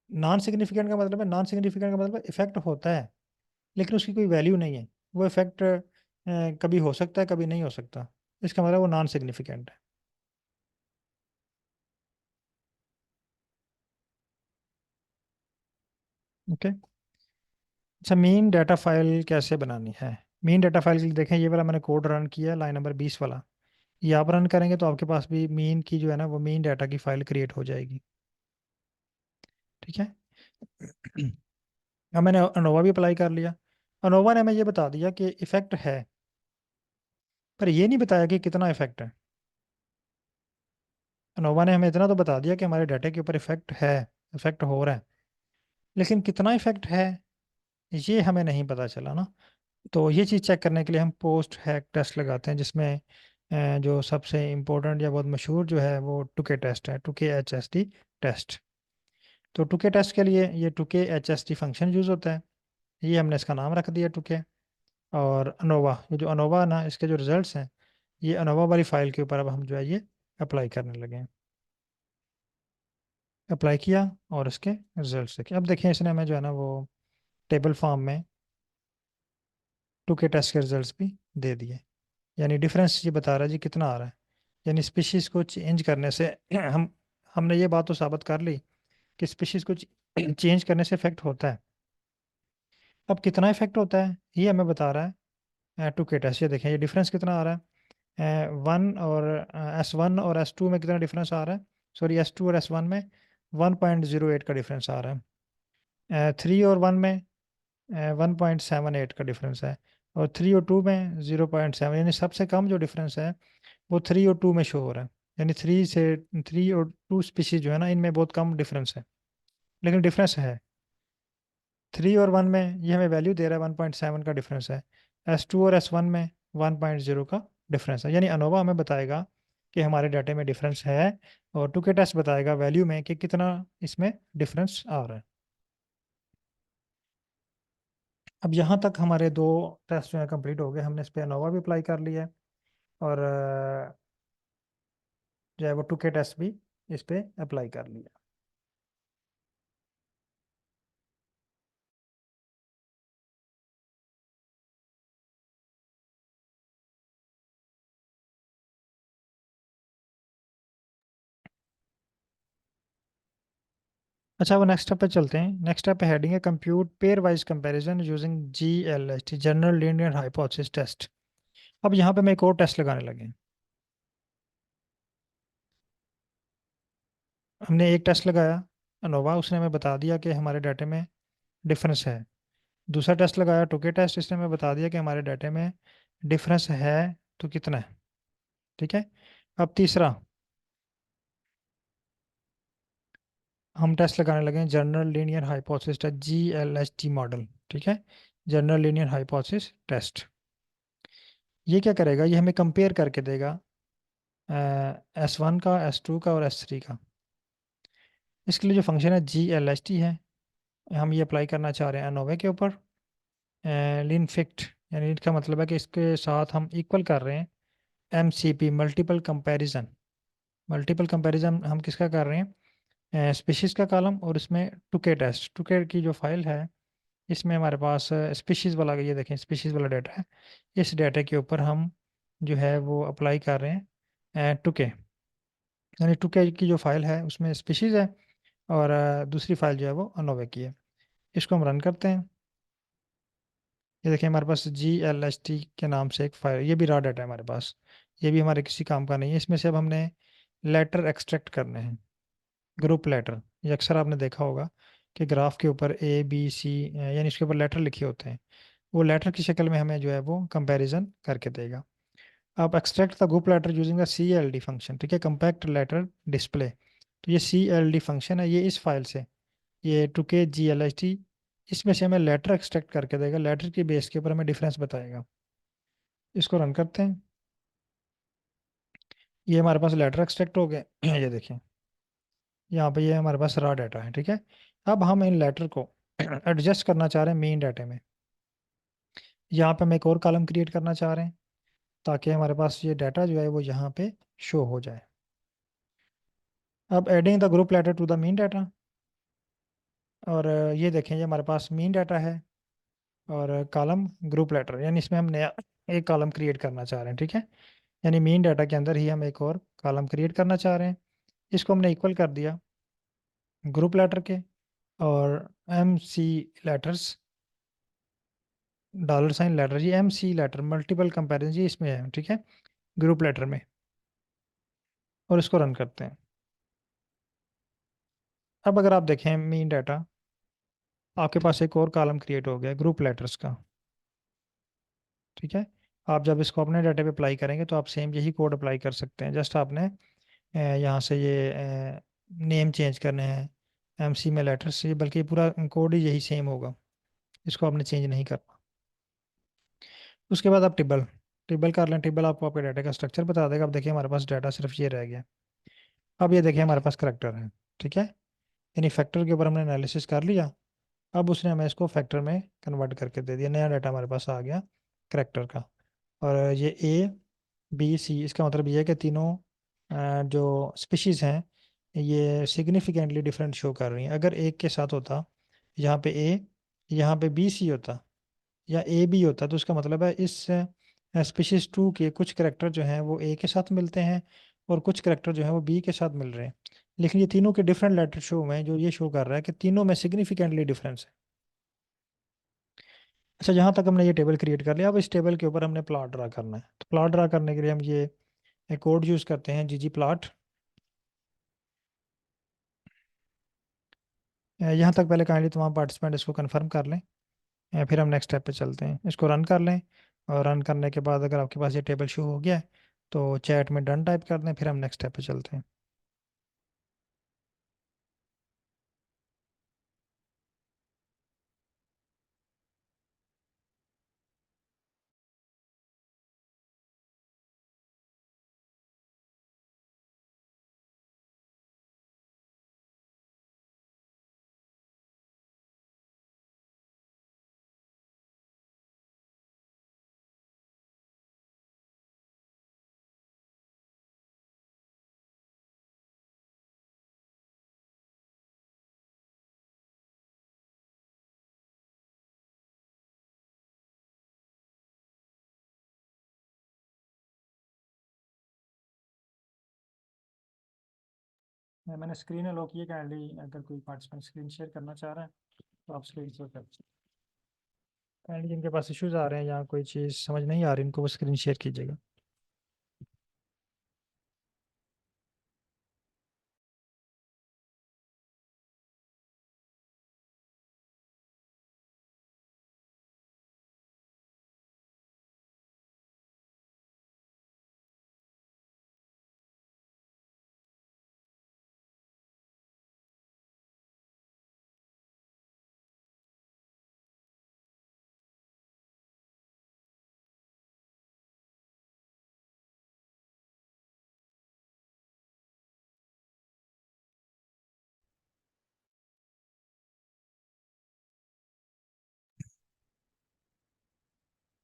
नॉन सिग्निफिकेंट का मतलब है, नॉन सिग्निफिकेंट का मतलब इफेक्ट होता है लेकिन उसकी कोई वैल्यू नहीं है। वो इफेक्ट कभी हो सकता है कभी नहीं हो सकता। इसका मतलब वो नॉन सिग्निफिकेंट है। ओके। अच्छा, मेन डाटा फाइल कैसे बनानी है? मेन डाटा फाइल के लिए देखें, ये वाला मैंने कोड रन किया, लाइन नंबर 20 वाला। ये आप रन करेंगे तो आपके पास भी मेन की जो है ना वो मेन डाटा की फाइल क्रिएट हो जाएगी। ठीक है। अब मैंने अनोवा भी अप्लाई कर लिया। अनोवा ने हमें ये बता दिया कि इफेक्ट है, पर ये नहीं बताया कि कितना इफेक्ट है। अनोवा ने हमें इतना तो बता दिया कि हमारे डाटा के ऊपर इफेक्ट है, इफेक्ट हो रहा है, लेकिन कितना इफेक्ट है ये हमें नहीं पता चला ना। तो ये चीज़ चेक करने के लिए हम पोस्ट हैक टेस्ट लगाते हैं, जिसमें जो सबसे इम्पोर्टेंट या बहुत मशहूर जो है वो टुके टेस्ट है, Tukey H S T test. तो टुके टेस्ट के लिए ये Tukey H S T function use होता है। ये हमने इसका नाम रख दिया टुके। और अनोवा, ये जो अनोवा ना इसके जो रिजल्ट्स हैं, ये अनोवा वाली फाइल के ऊपर अब हम जो है ये अप्लाई करने लगे हैं। अप्लाई किया और इसके रिजल्ट्स देखे। अब देखें इसने हमें जो है ना वो टेबल फॉर्म में टुके टेस्ट के रिजल्ट्स भी दे दिए। यानी डिफरेंस ये बता रहा है जी कितना आ रहा है। यानी स्पीशीज को चेंज करने से हम हमने ये बात तो साबित कर ली कि स्पीशीज को चेंज करने से इफेक्ट होता है। अब कितना इफेक्ट होता है ये हमें बता रहा है टुके टेस्ट। ये देखें ये डिफरेंस कितना आ रहा है। वन और S1 और S2 में कितना डिफरेंस आ रहा है? सॉरी, S2 और S1 में 1.08 का डिफरेंस आ रहा है। 3 और 1 में 1.78 का डिफरेंस है। और 3 और 2 में 0.7, यानी सबसे कम जो डिफरेंस है वो 3 और 2 में शो हो रहा है। यानी 3 और 2 स्पीशीज जो है ना इनमें बहुत कम डिफरेंस है, लेकिन डिफरेंस है। 3 और 1 में ये हमें वैल्यू दे रहा है 1.7 का डिफरेंस है। S2 और S1 में 1.0 का डिफरेंस है। यानी अनोवा हमें बताएगा कि हमारे डाटे में डिफरेंस है, और टुके टेस्ट बताएगा वैल्यू में कि कितना इसमें डिफरेंस आ रहा है। अब यहाँ तक हमारे दो टेस्ट जो है कंप्लीट हो गए। हमने इस पे अनोवा भी अप्लाई कर लिया है और जो है वो टुके टेस्ट भी इस पे अप्लाई कर लिया। अच्छा, वो नेक्स्ट स्टेप पे चलते हैं। नेक्स्ट स्टेप पे हेडिंग है compute pairwise comparison using GLHT, general linear hypothesis test. अब यहाँ पे मैं एक और टेस्ट लगाने लगे हैं। हमने एक टेस्ट लगाया अनोवा, उसने हमें बता दिया कि हमारे डाटे में डिफरेंस है। दूसरा टेस्ट लगाया टुके टेस्ट, इसने हमें बता दिया कि हमारे डाटे में डिफरेंस है तो कितना है। ठीक है। अब तीसरा हम टेस्ट लगाने लगे हैं, general linear hypothesis test, GLHT model. ठीक है, जनरल लीनियर हाइपोथेसिस टेस्ट। ये क्या करेगा, ये हमें कंपेयर करके देगा S1 का, S2 का और S3 का। इसके लिए जो फंक्शन है GLHT है, हम ये अप्लाई करना चाह रहे हैं एनोवा के ऊपर। लीन फिक्ट, यानी इसका मतलब है कि इसके साथ हम इक्वल कर रहे हैं MCP, multiple comparison. Multiple comparison हम किसका कर रहे हैं, स्पीशीज़ का कॉलम, और इसमें टुके टेस्ट, टुके की जो फाइल है, इसमें हमारे पास स्पीशीज़ वाला, ये देखें स्पीशीज़ वाला डाटा है। इस डाटा के ऊपर हम जो है वो अप्लाई कर रहे हैं टुके, यानी टुके की जो फाइल है उसमें स्पीशीज़ है, और दूसरी फाइल जो है वो अनोवा की है। इसको हम रन करते हैं। ये देखिए हमारे पास GLHT के नाम से एक फाइल, ये भी रॉ डाटा है हमारे पास, ये भी हमारे किसी काम का नहीं है। इसमें से अब हमने लेटर एक्सट्रैक्ट करने हैं, ग्रुप लेटर। ये अक्सर आपने देखा होगा कि ग्राफ के ऊपर A B C, यानी इसके ऊपर लेटर लिखे होते हैं, वो लेटर की शक्ल में हमें जो है वो कंपैरिजन करके देगा। अब extract the group letter using the CLD function, ठीक है, कंपैक्ट लेटर डिस्प्ले। तो ये CLD फंक्शन है, ये इस फाइल से, ये टू के GLHT, इसमें से हमें लेटर एक्सट्रैक्ट करके देगा, लेटर की बेस के ऊपर हमें डिफरेंस बताएगा। इसको रन करते हैं। ये हमारे पास लेटर एक्सट्रैक्ट हो गए ये देखें, यहाँ पे ये हमारे पास रॉ डाटा है। ठीक है, अब हम इन लेटर को एडजस्ट करना चाह रहे हैं मेन डाटा में। यहाँ पे हम एक और कॉलम क्रिएट करना चाह रहे हैं, ताकि हमारे पास ये डाटा जो है वो यहाँ पे शो हो जाए। अब adding the group letter to the main data, और ये देखें ये हमारे पास मेन डाटा है, और कॉलम ग्रुप लेटर, यानी इसमें हम नया एक कॉलम क्रिएट करना चाह रहे हैं। ठीक है, यानी मेन डाटा के अंदर ही हम एक और कॉलम क्रिएट करना चाह रहे हैं। इसको हमने इक्वल कर दिया ग्रुप लेटर के, और MC लेटर्स, $, लेटर, ये MC लेटर मल्टीपल कंपैरिजन ये इसमें है। ठीक है, ग्रुप लेटर में, और इसको रन करते हैं। अब अगर आप देखें मेन डाटा, आपके पास एक और कॉलम क्रिएट हो गया ग्रुप लेटर्स का। ठीक है, आप जब इसको अपने डाटा पे अप्लाई करेंगे तो आप सेम यही कोड अप्लाई कर सकते हैं। जस्ट आपने यहाँ से ये नेम चेंज करने हैं MC में लेटर्स, ये बल्कि पूरा कोड ही यही सेम होगा, इसको आपने चेंज नहीं करना। उसके बाद आप टेबल टेबल कर लें। टेबल आपको आपके डाटा का स्ट्रक्चर बता देगा। अब देखिए हमारे पास डाटा सिर्फ ये रह गया। अब ये देखिए हमारे पास करेक्टर है। ठीक है, यानी फैक्टर के ऊपर हमने एनालिसिस कर लिया। अब उसने हमें इसको फैक्टर में कन्वर्ट करके दे दिया, नया डाटा हमारे पास आ गया करेक्टर का। और ये A B C, इसका मतलब ये है कि तीनों जो स्पीशीज़ हैं ये सिग्निफिकेंटली डिफरेंट शो कर रही हैं। अगर एक के साथ होता, यहाँ पे A, यहाँ पे B C होता, या AB होता, तो उसका मतलब है इस स्पीशीज 2 के कुछ करेक्टर जो हैं वो A के साथ मिलते हैं, और कुछ करेक्टर जो हैं वो B के साथ मिल रहे हैं। लेकिन ये तीनों के डिफरेंट लेटर शो हुए हैं, जो ये शो कर रहा है कि तीनों में सिग्निफिकेंटली डिफरेंस है। अच्छा, यहाँ तक हमने ये टेबल क्रिएट कर लिया। अब इस टेबल के ऊपर हमने प्लॉट ड्रा करना है। तो प्लॉट ड्रा करने के लिए हम ये कोड यूज़ करते हैं, ggplot। यहाँ तक पहले काइंडली तमाम पार्टिसिपेंट इसको कंफर्म कर लें, फिर हम नेक्स्ट स्टेप पे चलते हैं। इसको रन कर लें, और रन करने के बाद अगर आपके पास ये टेबल शो हो गया है तो चैट में डन टाइप कर दें, फिर हम नेक्स्ट स्टेप पे चलते हैं। मैंने स्क्रीन लॉक किया, काइंडली अगर कोई पार्टिसिपेंट स्क्रीन शेयर करना चाह रहा है तो आप स्क्रीन शेयर कर, काइंडली जिनके पास इश्यूज आ रहे हैं या कोई चीज़ समझ नहीं आ रही उनको वो स्क्रीन शेयर कीजिएगा।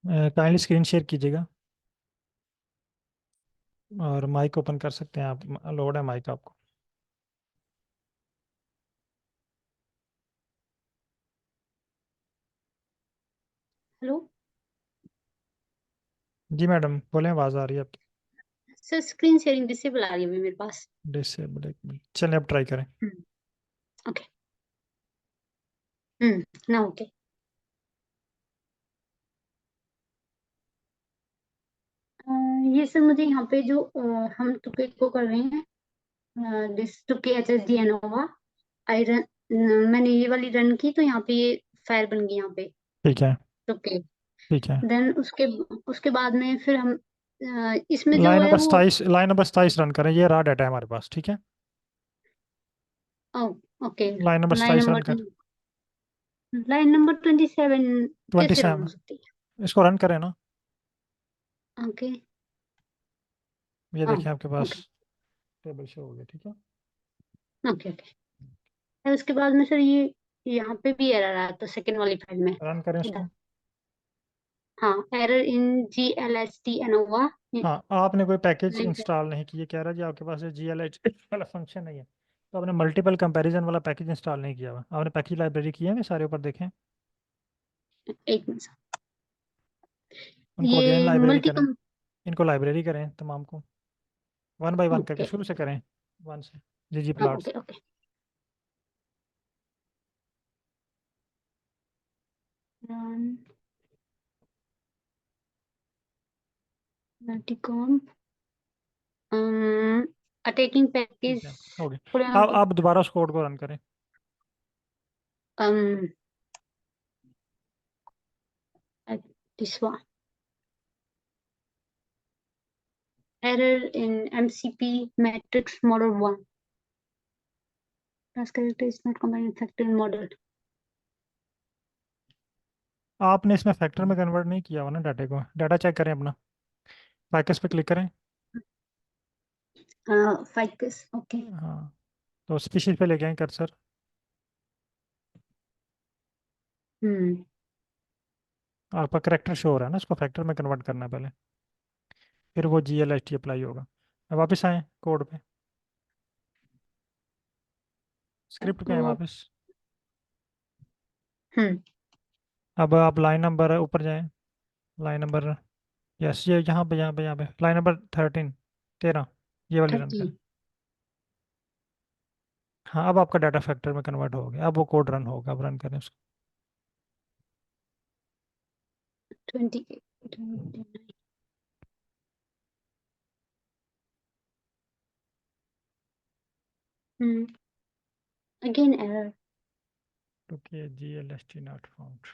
काइंडली स्क्रीन शेयर कीजिएगा और माइक ओपन कर सकते हैं आप, लोड है माइक आपको। हेलो जी मैडम बोलें, आवाज़ आ रही है आपकी। सर, स्क्रीन शेयरिंग डिसेबल आ रही है अभी मेरे पास। डिसेबल, एक मिनट चलिए अब ट्राई करें। ओके। ना ओके। ये सर मुझे यहाँ पे जो हम टुके को कर रहे हैं, this Tukey H S D ANOVA I run. मैंने ये वाली रन की तो यहाँ पे ये फायर बन गई यहाँ पे ठीक है। टुके। ठीक है। देन उसके उसके बाद में फिर हम इसमें जो है वो। लाइन नंबर 27 रन करें, ये रहा डाटा है हमारे पास, ठीक है। Okay. Line number line 27 run number कर। लाइन नंबर 27 कैसे रन हो 27, सकती इसको रन करें ना। है? ओके। ये देखिए आपके पास ओके टेबल शो हो गया, ठीक है। Okay okay. फिर उसके बाद में सर ये यहाँ पे भी एरर आया तो सेकंड वाली फाइल में रन करें इधर। इसको। हाँ, एरर इन GLHT एनोवा हाँ, आपने कोई पैकेज लिंक। इंस्टॉल नहीं किया कह रहा जी, आपके पास GLH वाला फंक्शन नहीं है, तो आपने मल्टीपल कंपैरिजन वाला पैकेज इंस्टॉल नहीं किया हुआ। आपने पैकेज लाइब्रेरी किया है सारे ऊपर देखें, एक मिनट सर। उनको अगेन ये लाइब्रेरी मल्टी करें। कम। इनको लाइब्रेरी करें तमाम को, वन बाय वन करके ओके शुरू से करें, वन से। G plots. Okay okay. Run multi comp attaching ठीक पैकेज है, हो फॉर गया। अब आप दोबारा उस कोड को रन करें। This one error in MCP matrix model 1 task character is not combined factor in model. आपने इसमें फैक्टर में कन्वर्ट नहीं किया हुआ ना डाटा को, डाटा चेक करें अपना, पैकेज पे क्लिक करें। Ficus okay. हाँ, तो स्पीशीज पे लेके आए कर्सर, हम्म। आपका करेक्टर शो हो रहा है ना, उसको फैक्टर में कन्वर्ट करना है पहले, फिर वो GLHT अप्लाई होगा। अब वापस आए कोड पे, स्क्रिप्ट पे आए तो वापस। हम्म। अब आप लाइन नंबर ऊपर जाएं, लाइन नंबर, यस ये यहाँ पे लाइन नंबर 13, ये वाली रन 30 करें। हाँ, अब आपका डाटा फैक्टर में कन्वर्ट हो गया, अब वो कोड रन होगा, अब रन करें उसको। 28 29। हम्म। Again error. Okay, GLHT not found.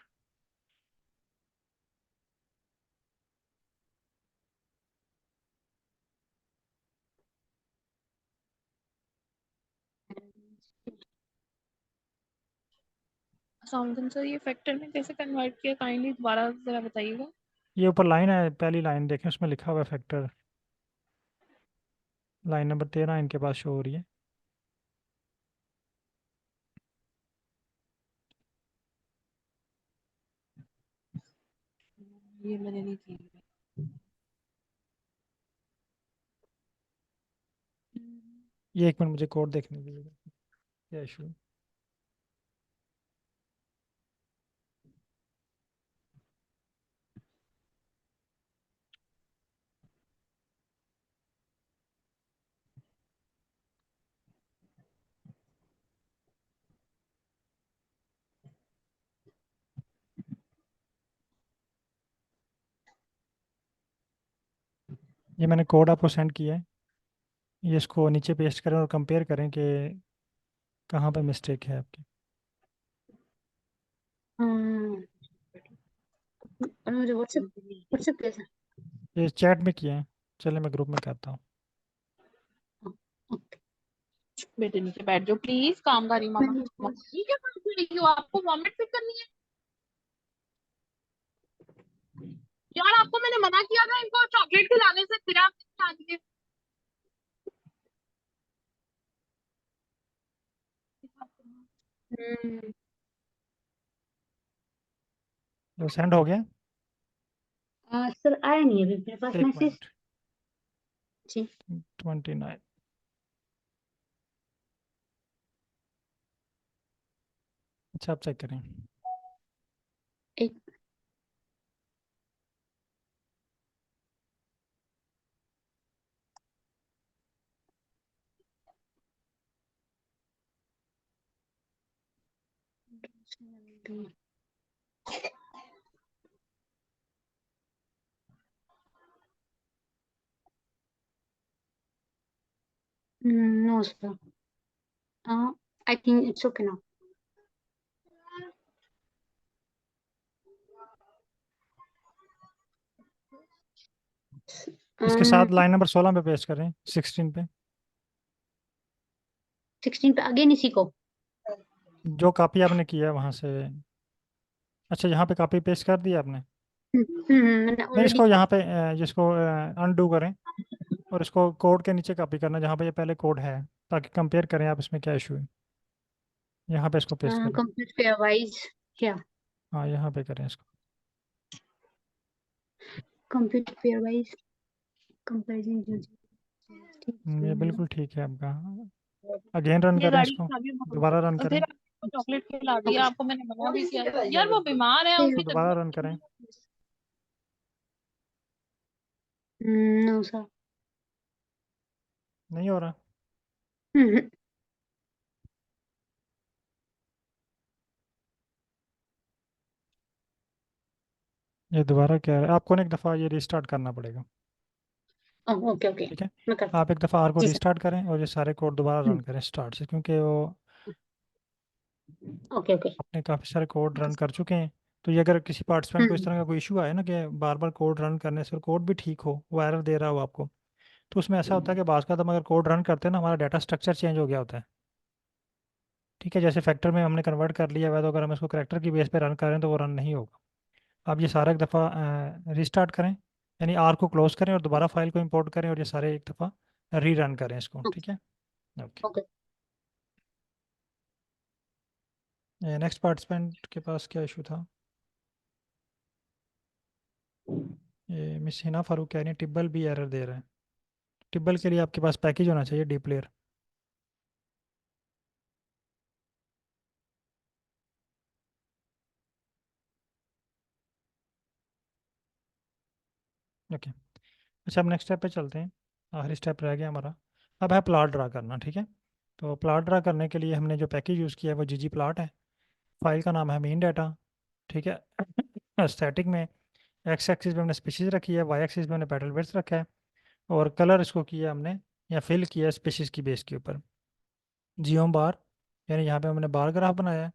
Solution sir, ये फैक्टर में कैसे कन्वर्ट किया, काइंडली दोबारा जरा बताइएगा। ये ऊपर लाइन है, पहली लाइन देखें, उसमें लिखा हुआ है फैक्टर, लाइन नंबर 13 इनके पास शो हो रही है। ये मैंने नहीं की। ये एक मिनट मुझे कोड देखने दीजिएगा, क्या इशू। ये मैंने कोड आपको सेंड किया है, ये इसको नीचे पेस्ट करें और कंपेयर करें कि कहाँ पे मिस्टेक है आपकी। मुझे व्हाट्सएप व्हाट्सएप कैसा? ये चैट में किया है, चलिए मैं ग्रुप में करता हूँ। ओके। बेटे नीचे बैठ जाओ प्लीज, काम करी मामा। मैंने ये क्या कर रही हो, आपको वॉमिट भी करनी है? यार आपको मैंने मना किया था इनको चॉकलेट खिलाने से, फिर आप खिला दिए। तो सेंड हो गया। सर आया नहीं अभी मेरे पास एक मैसेज। मिनट। जी 29। अच्छा, आप चेक करें। एक no sir, I think it's okay now. इसके साथ लाइन नंबर 16 पे पेस्ट करें, 16 पे। 16 पे अगेन इसी को। जो कॉपी आपने किया है वहाँ से। अच्छा, यहाँ पे कॉपी पेस्ट कर दिया आपने? मैंने नहीं, ऑलरेडी इसको किया। यहाँ पे जिसको अनडू करें और इसको कोड के नीचे कॉपी करना जहाँ पे ये पहले कोड है, ताकि कंपेयर करें आप इसमें क्या इशू है। यहाँ पे इसको पेस्ट करें। कंप्लीट पेयर वाइज क्या? हाँ, यहाँ पे करें इसको। Complete pair wise comparison. ये बिल्कुल ठीक है आपका। अगेन रन ये करें गाड़ी इसको, की चाबी भूल दोबारा रन गई। और करें। फिर आपको चॉकलेट खिला दिया, आपको मैंने मना भी किया था। यार वो बीमार है, इसको उनकी दोबारा तबीयत रन करें। No sir. नहीं हो रहा। ये दोबारा क्या है, आपको ना एक दफ़ा ये रिस्टार्ट करना पड़ेगा। ओके ओके, ठीक है, मैं करती आप एक दफ़ा आर को हूँ। जी रिस्टार्ट करें और ये सारे कोड दोबारा सर। रन करें स्टार्ट से, क्योंकि वो ओके ओके। अपने काफ़ी सारे कोड रन कर चुके हैं। तो ये अगर किसी पार्टिसिपेंट को इस तरह का कोई इशू आए ना कि बार बार कोड रन करने से और कोड भी ठीक हो, वो एरर दे रहा हो आपको, तो उसमें ऐसा होता है कि बाज़ का हम अगर कोड रन करते हैं ना, हमारा डाटा स्ट्रक्चर चेंज हो गया होता है। ठीक है, जैसे फैक्टर में हमने कन्वर्ट कर लिया हुआ है, तो अगर हम इसको करेक्टर की बेस पे रन करें तो वो रन नहीं होगा। आप ये सारा एक दफ़ा रिस्टार्ट करें, यानी आर को क्लोज करें और दोबारा फाइल को इंपोर्ट करें और ये सारे एक दफ़ा री रन करें इसको। ठीक है, ओके। ओके। नेक्स्ट पार्टिसिपेंट के पास क्या इशू था? ये मिस हिना फारूक कह रही है टिब्बल भी एरर दे रहा है। टिब्बल के लिए आपके पास पैकेज होना चाहिए, डी प्लेयर। ओके। अच्छा, अब नेक्स्ट स्टेप पे चलते हैं। आखिरी स्टेप रह गया हमारा। अब है प्लॉट ड्रा करना। ठीक है, तो प्लॉट ड्रा करने के लिए हमने जो पैकेज यूज़ किया है वो जीजी प्लॉट है। फाइल का नाम है मेन डाटा। ठीक है, स्टैटिक में एक्स एक्सिस पे हमने स्पीशीज रखी है, वाई एक्सिस पे हमने पेटल विड्थ रखा है, और कलर इसको किया हमने या फिल किया स्पीशीज की बेस के ऊपर। जियोम बार, यानी यहाँ पे हमने बार ग्राफ बनाया है,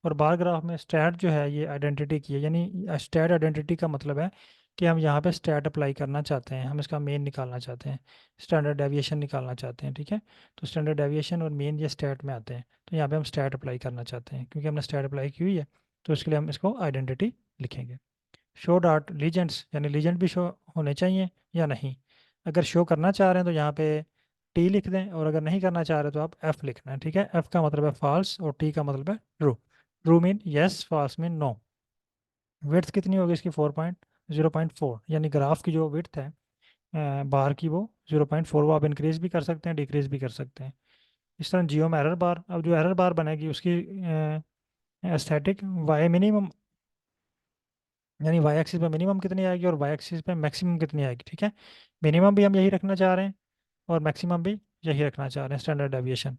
और बार ग्राफ में स्टैट जो है ये आइडेंटिटी की है, यानी स्टैट आइडेंटिटी का मतलब है कि हम यहाँ पे स्टैट अप्लाई करना चाहते हैं, हम इसका मेन निकालना चाहते हैं, स्टैंडर्ड डेविएशन निकालना चाहते हैं। ठीक है, तो स्टैंडर्ड डेविएशन और मेन ये स्टैट में आते हैं, तो यहाँ पे हम स्टैट अप्लाई करना चाहते हैं, क्योंकि हमने स्टैट अप्लाई की हुई है, तो इसके लिए हम इसको आइडेंटिटी लिखेंगे। शो डॉट लीजेंड्स, यानी लीजेंड भी शो होने चाहिए या नहीं। अगर शो करना चाह रहे हैं तो यहाँ पे टी लिख दें, और अगर नहीं करना चाह रहे तो आप एफ लिखना है। ठीक है, एफ का मतलब है फॉल्स और टी का मतलब है true. True mean yes, false mean no. Width कितनी होगी इसकी? 4.0.4, यानी ग्राफ की जो विड्थ है बार की, वो 0.4, वो आप इंक्रीज भी कर सकते हैं, डिक्रीज भी कर सकते हैं। इस तरह जियो में एरर बार, अब जो एरर बार बनेगी उसकी एस्थेटिक वाई मिनिमम, यानी वाई एक्सिस पे मिनिमम कितनी आएगी और वाई एक्सिस पे मैक्सिमम कितनी आएगी। ठीक है, मिनिमम भी हम यही रखना चाह रहे हैं और मैक्सिमम भी यही रखना चाह रहे हैं, स्टैंडर्ड डेविएशन।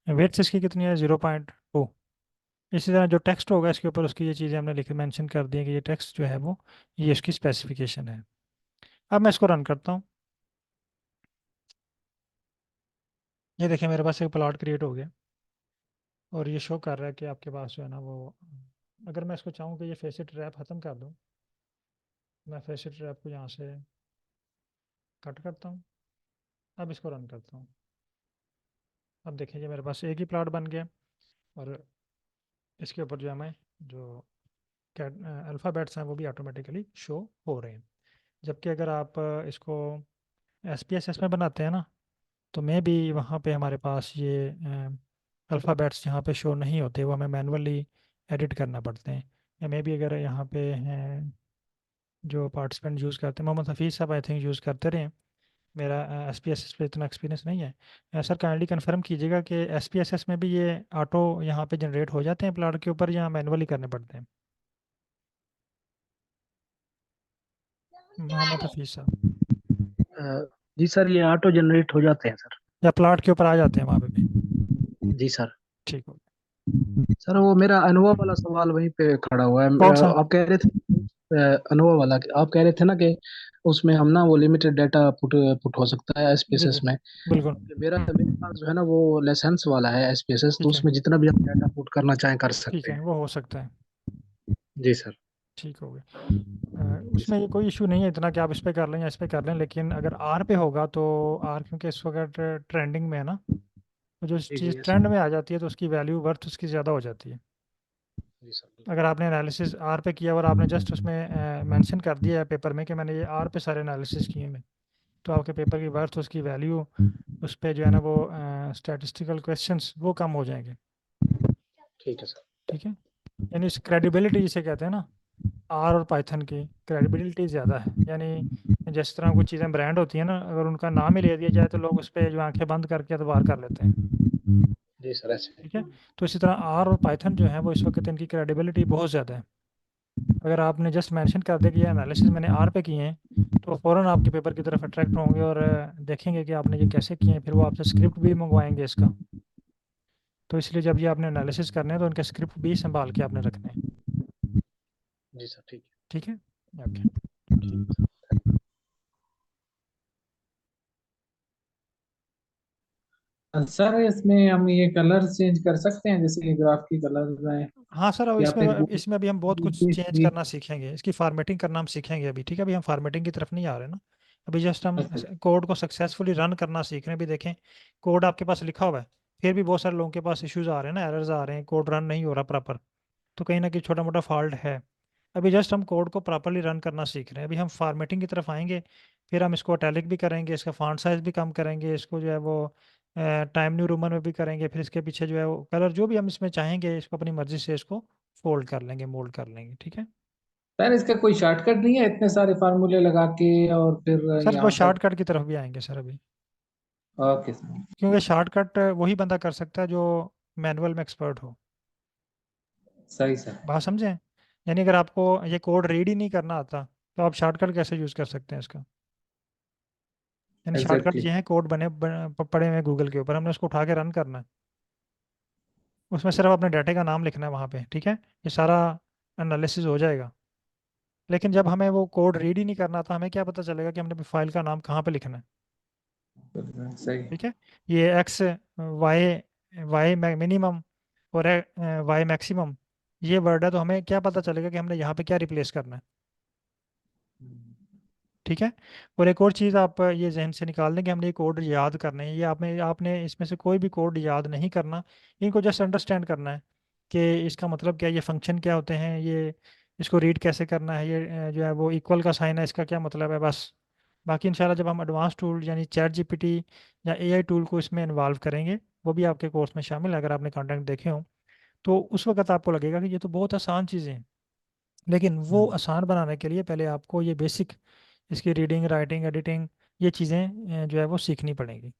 वेट्स इसकी कितनी है? 0.2। इसी तरह जो टेक्स्ट होगा इसके ऊपर, उसकी ये चीज़ें हमने लिख मेंशन कर दी है कि ये टेक्स्ट जो है वो ये इसकी स्पेसिफिकेशन है। अब मैं इसको रन करता हूँ। ये देखिए, मेरे पास एक प्लॉट क्रिएट हो गया और ये शो कर रहा है कि आपके पास जो है ना वो, अगर मैं इसको चाहूँ कि ये फेसिट रैप ख़त्म कर दूँ, मैं फेसिट रैप को यहाँ से कट करता हूँ। अब इसको रन करता हूँ। अब देखिए, ये मेरे पास एक ही प्लॉट बन गया और इसके ऊपर जो है मैं जो अल्फ़ाबेट्स हैं वो भी ऑटोमेटिकली शो हो रहे हैं। जबकि अगर आप इसको SPSS में बनाते हैं ना, तो मे भी वहाँ पे हमारे पास ये अल्फ़ाबेट्स यहाँ पे शो नहीं होते, वो हमें मैनुअली एडिट करना पड़ते हैं। या मे भी अगर यहाँ पे हैं जो पार्टिसिपेंट यूज़ करते हैं। मोहम्मद हफीज़ साहब आई थिंक यूज़ करते रहे हैं। मेरा एस पी एस एस पे इतना एक्सपीरियंस नहीं है। सर काइंडली कंफर्म कीजिएगा कि एस पी एस एस में भी ये ऑटो यहाँ पे जनरेट हो जाते हैं प्लाट के ऊपर, या मैनुअली करने पड़ते हैं? मोहम्मद हफीज़ साहब। जी सर, ये ऑटो जनरेट हो जाते हैं सर। या प्लाट के ऊपर आ जाते हैं वहाँ पे भी? जी सर। ठीक हो। सर वो मेरा अनुभव वाला सवाल वहीं पे खड़ा हुआ है। कौन सा? आप कह रहे थे अनुभव वाला, आप कह रहे थे ना कि उसमें हम ना वो लिमिटेड डाटा पुट पुट हो सकता है जी एसपीएसएस जी, में। बिल्कुल। मेरे पास जो है ना वो लाइसेंस वाला है एसपीएसएस, तो ठीक है, उसमें जितना भी हम डाटा पुट करना चाहें कर ठीक सकते है, हैं। वो हो सकता है। जी सर। ठीक हो गया। उसमें ये कोई इशू नहीं है इतना कि आप इस पे कर लें या इस पे कर लें, लेकिन अगर आर पे होगा तो आर क्योंकि इस वक्त ट्रेंडिंग में है ना, तो जो जी जी, चीज़ यस ट्रेंड सर। में आ जाती है तो उसकी वैल्यू वर्थ उसकी ज़्यादा हो जाती है। जी सर अगर बिल्कुल। आपने एनालिसिस आर पे किया और आपने जस्ट उसमें मेंशन कर दिया है पेपर में कि मैंने ये आर पे सारे एनालिसिस किए हैं, तो आपके पेपर की वर्थ, उसकी वैल्यू, उस पे जो है ना वो स्टैटिस्टिकल क्वेश्चंस वो कम हो जाएंगे। ठीक है सर। ठीक है। यानी इस क्रेडिबिलिटी जिसे कहते हैं ना, आर और पाइथन की क्रेडिबिलिटी ज़्यादा है। यानी जिस तरह कुछ चीज़ें ब्रांड होती हैं ना, अगर उनका नाम ही ले दिया जाए तो लोग उस पर जो आंखें बंद करके एतबार कर लेते हैं। जी सर ऐसे। ठीक है। तो इसी तरह आर और पाइथन जो है वो इस वक्त इनकी क्रेडिबिलिटी बहुत ज़्यादा है। अगर आपने जस्ट मेंशन कर दिया कि ये एनालिसिस मैंने आर पे किए हैं, तो फ़ौरन आपके पेपर की तरफ अट्रैक्ट होंगे और देखेंगे कि आपने ये कैसे किए हैं, फिर वो आपसे स्क्रिप्ट भी मंगवाएंगे इसका। तो इसलिए जब ये आपने एनालिसिस करने हैं तो उनके स्क्रिप्ट भी संभाल के आपने रखने हैं। जी सर ठीक ठीक है। ओके। है। ठीक है। सर इसमें हम ये कलर चेंज कर सकते हैं, जैसे ग्राफ की कलर है, हाँ सर, अब या इसमें फिर वो इसमें अभी हम बहुत कुछ चेंज भी- करना सीखेंगे, इसकी फॉर्मेटिंग करना हम सीखेंगे अभी। ठीक है, अभी हम फॉर्मेटिंग की तरफ नहीं आ रहे ना, अभी जस्ट हम अच्छा, कोड को सक्सेसफुली रन करना सीख रहे हैं। अभी देखें, कोड आपके पास लिखा हुआ है, फिर भी बहुत सारे लोगों के पास इश्यूज आ रहे हैं ना, एरर्स आ रहे हैं, कोड रन नहीं हो रहा प्रॉपर, तो कहीं ना कहीं छोटा मोटा फॉल्ट है। अभी जस्ट हम कोड को प्रॉपरली रन करना सीख रहे हैं, अभी हम फॉर्मेटिंग की तरफ आएंगे, फिर हम इसको अटैलिक भी करेंगे, इसका फॉन्ट साइज भी कम करेंगे, इसको जो है वो टाइम न्यू रोमन में भी करेंगे, फिर इसके पीछे जो है वो कलर जो भी हम इसमें चाहेंगे इसको अपनी मर्जी से इसको फोल्ड कर लेंगे, मोल्ड कर लेंगे। ठीक है। सर इसका कोई शॉर्टकट नहीं है इतने सारे फार्मूले लगा के और फिर सर वो यहाँ तक? शॉर्टकट की तरफ भी आएंगे सर अभी, ओके सर। क्योंकि शॉर्टकट वही बंदा कर सकता है जो मैनुअल में एक्सपर्ट हो। सही सर। बात समझें? यानी अगर आपको ये कोड रीड ही नहीं करना आता तो आप शॉर्टकट कैसे यूज़ कर सकते हैं इसका? यानी शॉर्टकट एग्जैक्टली। ये है, कोड पड़े हुए हैं गूगल के ऊपर, हमने उसको उठा के रन करना है, उसमें सिर्फ अपने डाटे का नाम लिखना है वहाँ पे। ठीक है, ये सारा एनालिसिस हो जाएगा। लेकिन जब हमें वो कोड रीड ही नहीं करना था, हमें क्या पता चलेगा कि हमने फाइल का नाम कहाँ पे लिखना है? सही। ठीक है। ये एक्स, वाई, वाई मिनिमम और वाई मैक्सिमम, ये वर्ड है, तो हमें क्या पता चलेगा कि हमने यहाँ पे क्या रिप्लेस करना है? ठीक है। और एक और चीज़ आप ये जहन से निकाल दें कि हमने ये कोड याद करने हैं, ये आपने आपने इसमें से कोई भी कोड याद नहीं करना, इनको जस्ट अंडरस्टैंड करना है कि इसका मतलब क्या है, ये फंक्शन क्या होते हैं, ये इसको रीड कैसे करना है, ये जो है वो इक्वल का साइन है, इसका क्या मतलब है, बस। बाकी इंशाल्लाह जब हम एडवांस टूल यानी चैट जीपीटी या एआई टूल को इसमें इन्वॉल्व करेंगे, वो भी आपके कोर्स में शामिल है, अगर आपने कंटेंट देखे हो, तो उस वक्त आपको लगेगा कि ये तो बहुत आसान चीज़ें हैं। लेकिन वो हम्म, आसान बनाने के लिए पहले आपको ये बेसिक, इसकी रीडिंग, राइटिंग, एडिटिंग, ये चीज़ें जो है वो सीखनी पड़ेंगी,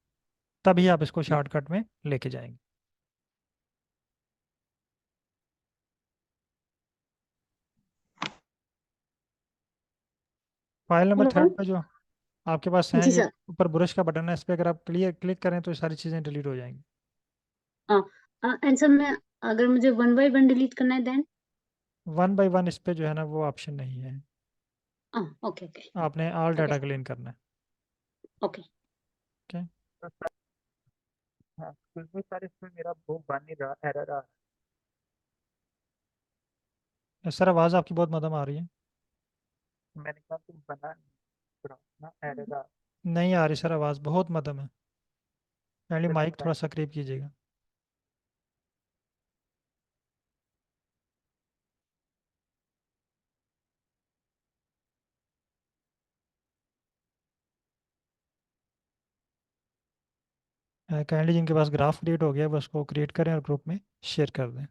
तभी आप इसको शॉर्टकट में लेके जाएंगे। File number hello. 3 पे जो आपके पास है, जी ये सर। ऊपर ब्रश का बटन है, इस पर अगर आप क्लिक करें तो ये सारी चीज़ें डिलीट हो जाएंगी। हाँ। आंसर में अगर मुझे वन बाय वन डिलीट करना है देन? वन बाय वन इस पे जो है ना वो ऑप्शन नहीं है, ओके ओके। आपने ऑल ओके डाटा क्लीन करना है। ओके। ओके। हाँ, क्योंकि सर इसमें मेरा वो बन नहीं रहा, एरर आ रहा है। सर आवाज़ आपकी बहुत मध्यम आ रही है। मैंने कहा तुम बना ना, एरर आ नहीं आ रही सर, आवाज़ बहुत मध्यम है। यानी माइक थोड़ा सा करीब कीजिएगा। काइंडली जिनके पास ग्राफ क्रिएट हो गया है, वो उसको क्रिएट करें और ग्रुप में शेयर कर दें।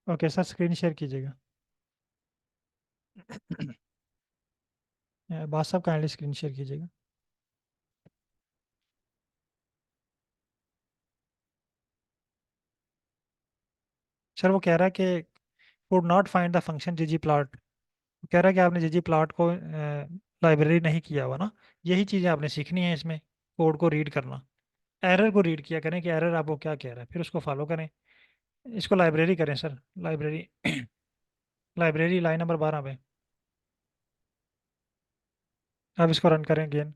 ओके सर, स्क्रीन शेयर कीजिएगा। बात साहब काइंडली स्क्रीन शेयर कीजिएगा। सर वो कह रहा है कि could not find the function ggplot। कह रहा है कि आपने ggplot को लाइब्रेरी नहीं किया हुआ ना। यही चीज़ें आपने सीखनी है इसमें, कोड को रीड करना। एरर को रीड किया करें कि एरर आपको क्या कह रहा है, फिर उसको फॉलो करें। इसको लाइब्रेरी करें sir, library. Library line number 12 पे। अब इसको रन करें अगेन।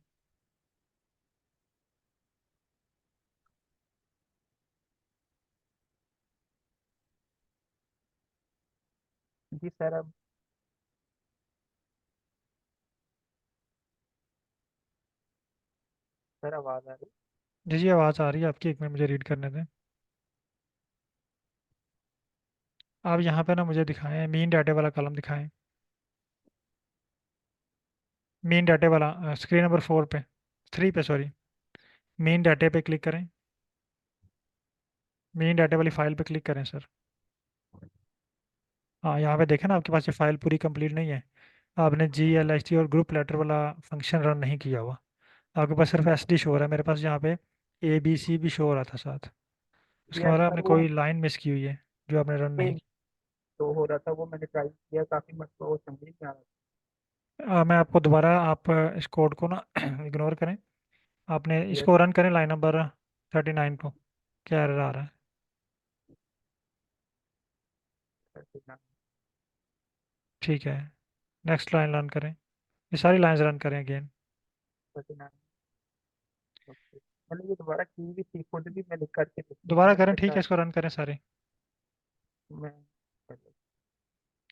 जी सर, अब सर आवाज़ आ रही जी जी, आवाज़ आ रही है आपकी, 1 मिनट मुझे रीड करने दें। आप यहाँ पे ना मुझे दिखाएं, मीन डाटे वाला कॉलम दिखाएं। मीन डाटे वाला स्क्रीन नंबर 4 पे, 3 पे सॉरी। मीन डाटे पे क्लिक करें। मीन डाटे वाली फाइल पे क्लिक करें सर। हाँ यहाँ पे देखें ना, आपके पास ये फाइल पूरी कंप्लीट नहीं है। आपने GLST और ग्रुप लेटर वाला फंक्शन रन नहीं किया हुआ। आपके पास सिर्फ SD शो हो रहा है, मेरे पास यहाँ पे ABC भी शो हो रहा था साथ। थी। उसका यार मतलब सर आपने वो कोई लाइन मिस की हुई है जो आपने रन नहीं की। तो हो रहा था, वो मैंने ट्राई किया काफ़ी, मतलब वो समझ नहीं आ रहा मैं आपको दोबारा, आप इस कोड को ना इग्नोर करें। आपने था। इसको रन करें लाइन नंबर 39 को। क्या एरर आ रहा है? ठीक है, नेक्स्ट लाइन रन करें। ये सारी लाइंस रन करें अगेन। मैंने ये दोबारा की भी थी, खुद भी मैंने करके देखी थी, दोबारा मैंने करें, कहा ठीक है, शायद इसको रन करें सारे। मैं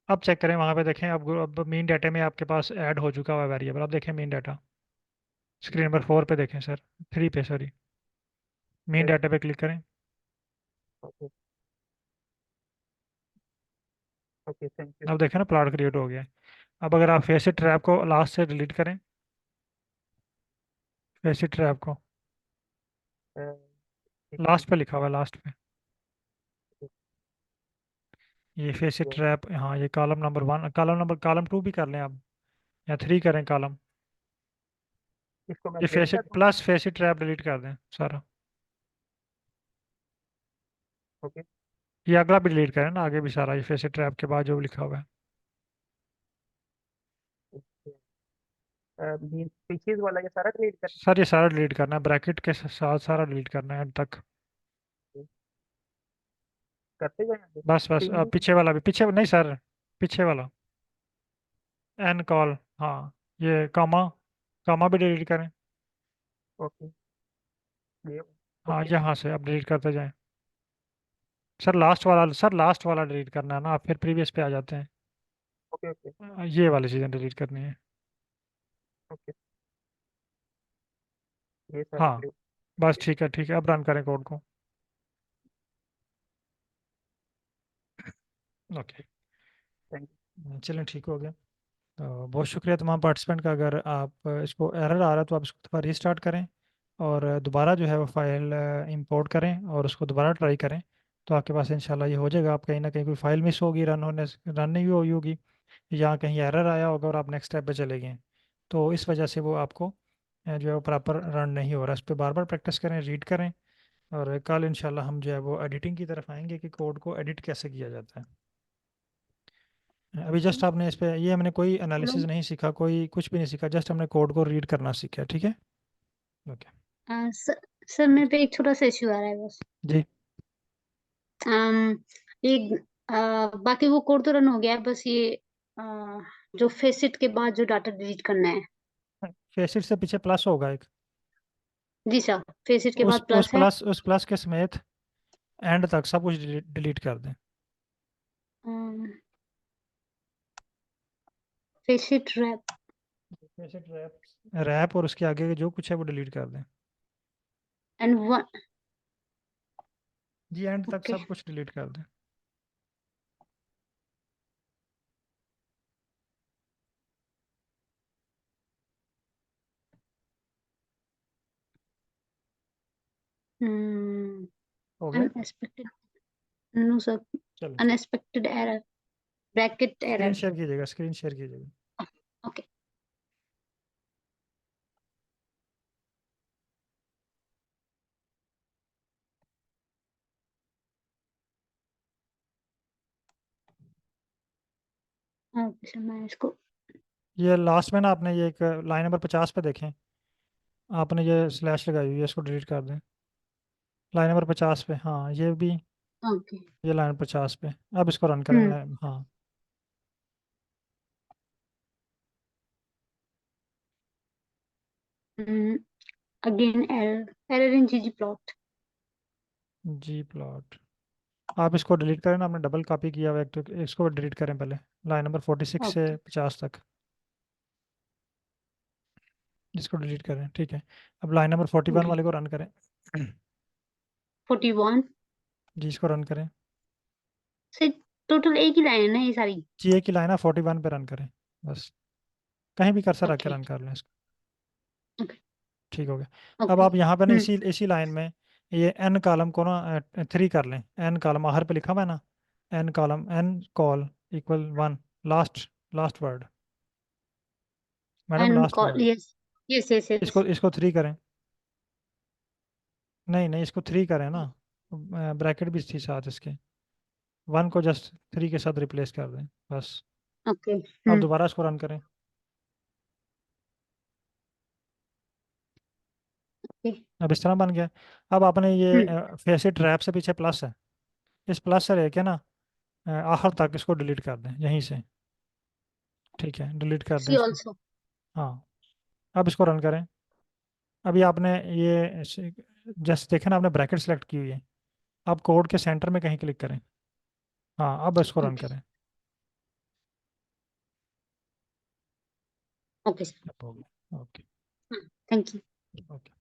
अब चेक करें वहाँ पे देखें, अब मेन डाटा में आपके पास ऐड हो चुका हुआ वेरिएबल। अब देखें मेन डाटा, स्क्रीन नंबर 4 पे देखें सर, 3 पे सॉरी। मेन डाटा पे क्लिक करें। ओके। Okay, thank you. अब देखें ना, प्लॉट क्रिएट हो गया है। अब अगर आप फेसिट ट्रैप को लास्ट से डिलीट करें, फेसिट ट्रैप को ठीक है। लास्ट पे लिखा हुआ है, लास्ट पे। ये फेसिट ट्रैप, हाँ ये कॉलम नंबर 1, कॉलम 2 भी कर लें आप, या 3 करें कॉलम। इसको मैं ये डिलीट कर फेसिट दूँ? प्लस फेसिट ट्रैप डिलीट कर दें सारा। ओके। ये अगला भी डिलीट करें ना, आगे भी सारा, ये फेसिट ट्रैप के बाद जो भी लिखा हुआ है। मीन स्पीशीज वाला ये सारा डिलीट कर सर ये सारा डिलीट करना है, ब्रैकेट के साथ सारा डिलीट करना है एंड तक। करते जाएंगे। बस बस, तीन पीछे वाला भी, पीछे नहीं सर, पीछे वाला एन कॉल। हाँ, ये कॉमा, कॉमा भी डिलीट करें। ओके। ये हाँ ओके। यहाँ से अब डिलीट करते जाएं। सर लास्ट वाला, सर लास्ट वाला डिलीट करना है ना, आप फिर प्रीवियस पे आ जाते हैं। ओके। ओके। ये वाली चीज़ें डिलीट करनी है। ओके, ये सारे हाँ डिलीट। बस ठीक है, ठीक है, अब रन करें कोड को। ओके, थैंक चलें ठीक हो गया। तो बहुत शुक्रिया तमाम पार्टिसिपेंट का। अगर आप इसको एरर आ रहा है तो आप इसको दोबारा रीस्टार्ट करें, और दोबारा जो है वो फाइल इंपोर्ट करें और उसको दोबारा ट्राई करें। तो आपके पास इंशाल्लाह ये हो जाएगा। आप कहीं ना कहीं कोई फाइल मिस होगी, रन नहीं हुई होगी, या कहीं एरर आया होगा और आप नेक्स्ट स्टेप पे चले गए हैं। तो इस वजह से वो आपको जो है वो प्रॉपर रन नहीं हो रहा। इस पर बार बार प्रैक्टिस करें, रीड करें, और कल इंशाल्लाह हम जो है वो एडिटिंग की तरफ आएंगे कि कोड को एडिट कैसे किया जाता है। अभी जस्ट आपने इस पे, ये हमने कोई एनालिसिस नहीं सीखा, कोई कुछ भी नहीं सीखा, जस्ट हमने कोड को रीड करना सीखा, ठीक है। ओके सर, सर मेरे पे एक छोटा सा इश्यू आ रहा है बस। जी। अम, एक बाकी वो कोड तो रन हो गया है, बस ये जो फेसिट के बाद जो डाटा डिलीट करना है। फेसिट से पीछे प्लस होगा एक, जी सर, फेसिट के उस बाद उस प्लस है। प्लस उस प्लस के समेत एंड तक सब कुछ डिलीट कर दें। Facet wrap facet wrap, wrap और उसके आगे के जो कुछ है वो डिलीट कर दें। And one. जी एंड तक ओके। सब कुछ डिलीट कर दें। हम्म हो गया। अनएक्सपेक्टेड। नो सर, चलो unexpected error, bracket screen error. Share कीजिएगा, स्क्रीन शेयर कीजिएगा। ओके। ओके सर, मैं इसको ये लास्ट में ना आपने ये एक लाइन नंबर 50 पे देखें, आपने ये स्लैश लगाई हुई है, इसको डिलीट कर दें। लाइन नंबर 50 पे, हाँ ये भी, ओके। ये लाइन 50 पे। अब इसको रन करें। हाँ अगेन एरर इन जीजी प्लॉट। जी प्लॉट। आप इसको डिलीट करें ना, आपने डबल कॉपी किया हुआ है एक, तो इसको डिलीट करें पहले, लाइन नंबर 46 से ओके 50 तक, इसको डिलीट करें। ठीक है, अब लाइन नंबर 41 ओके। वाले को रन करें। 41 जी इसको रन करें। से टोटल एक ही लाइन है ना ये सारी? जी एक ही लाइन है, 41 पे रन करें बस, कहीं भी कर्सर रख के ओके रन कर लें इसको। ओके ठीक हो गया। अब ओके। आप यहाँ पे ना इसी इसी लाइन में ये एन कॉलम को ना 3 कर लें। एन कॉलम आहर पे लिखा हुआ है ना, n column, ncol equal 1, last last word, madam and last col, word. Yes yes yes इसको यस। इसको 3 करें। नहीं नहीं, इसको 3 करें ना, ब्रैकेट भी थी साथ इसके, 1 को जस्ट 3 के साथ रिप्लेस कर दें बस। ओके। अब दोबारा इसको रन करें। ओके। अब इस तरह बन गया। अब आपने ये फेसिट ट्रैप से पीछे प्लस है, इस प्लस से लेके ना आखिर तक इसको डिलीट कर दें यहीं से। ठीक है, डिलीट कर दें सी इसको। ऑल्सो। हाँ, अब इसको रन करें। अभी आपने ये जस्ट देखें ना, आपने ब्रैकेट सेलेक्ट की हुई है, आप कोड के सेंटर में कहीं क्लिक करें। हाँ अब इसको रन ओके करें। Okay sir. हो गया। Okay thank you. ओके।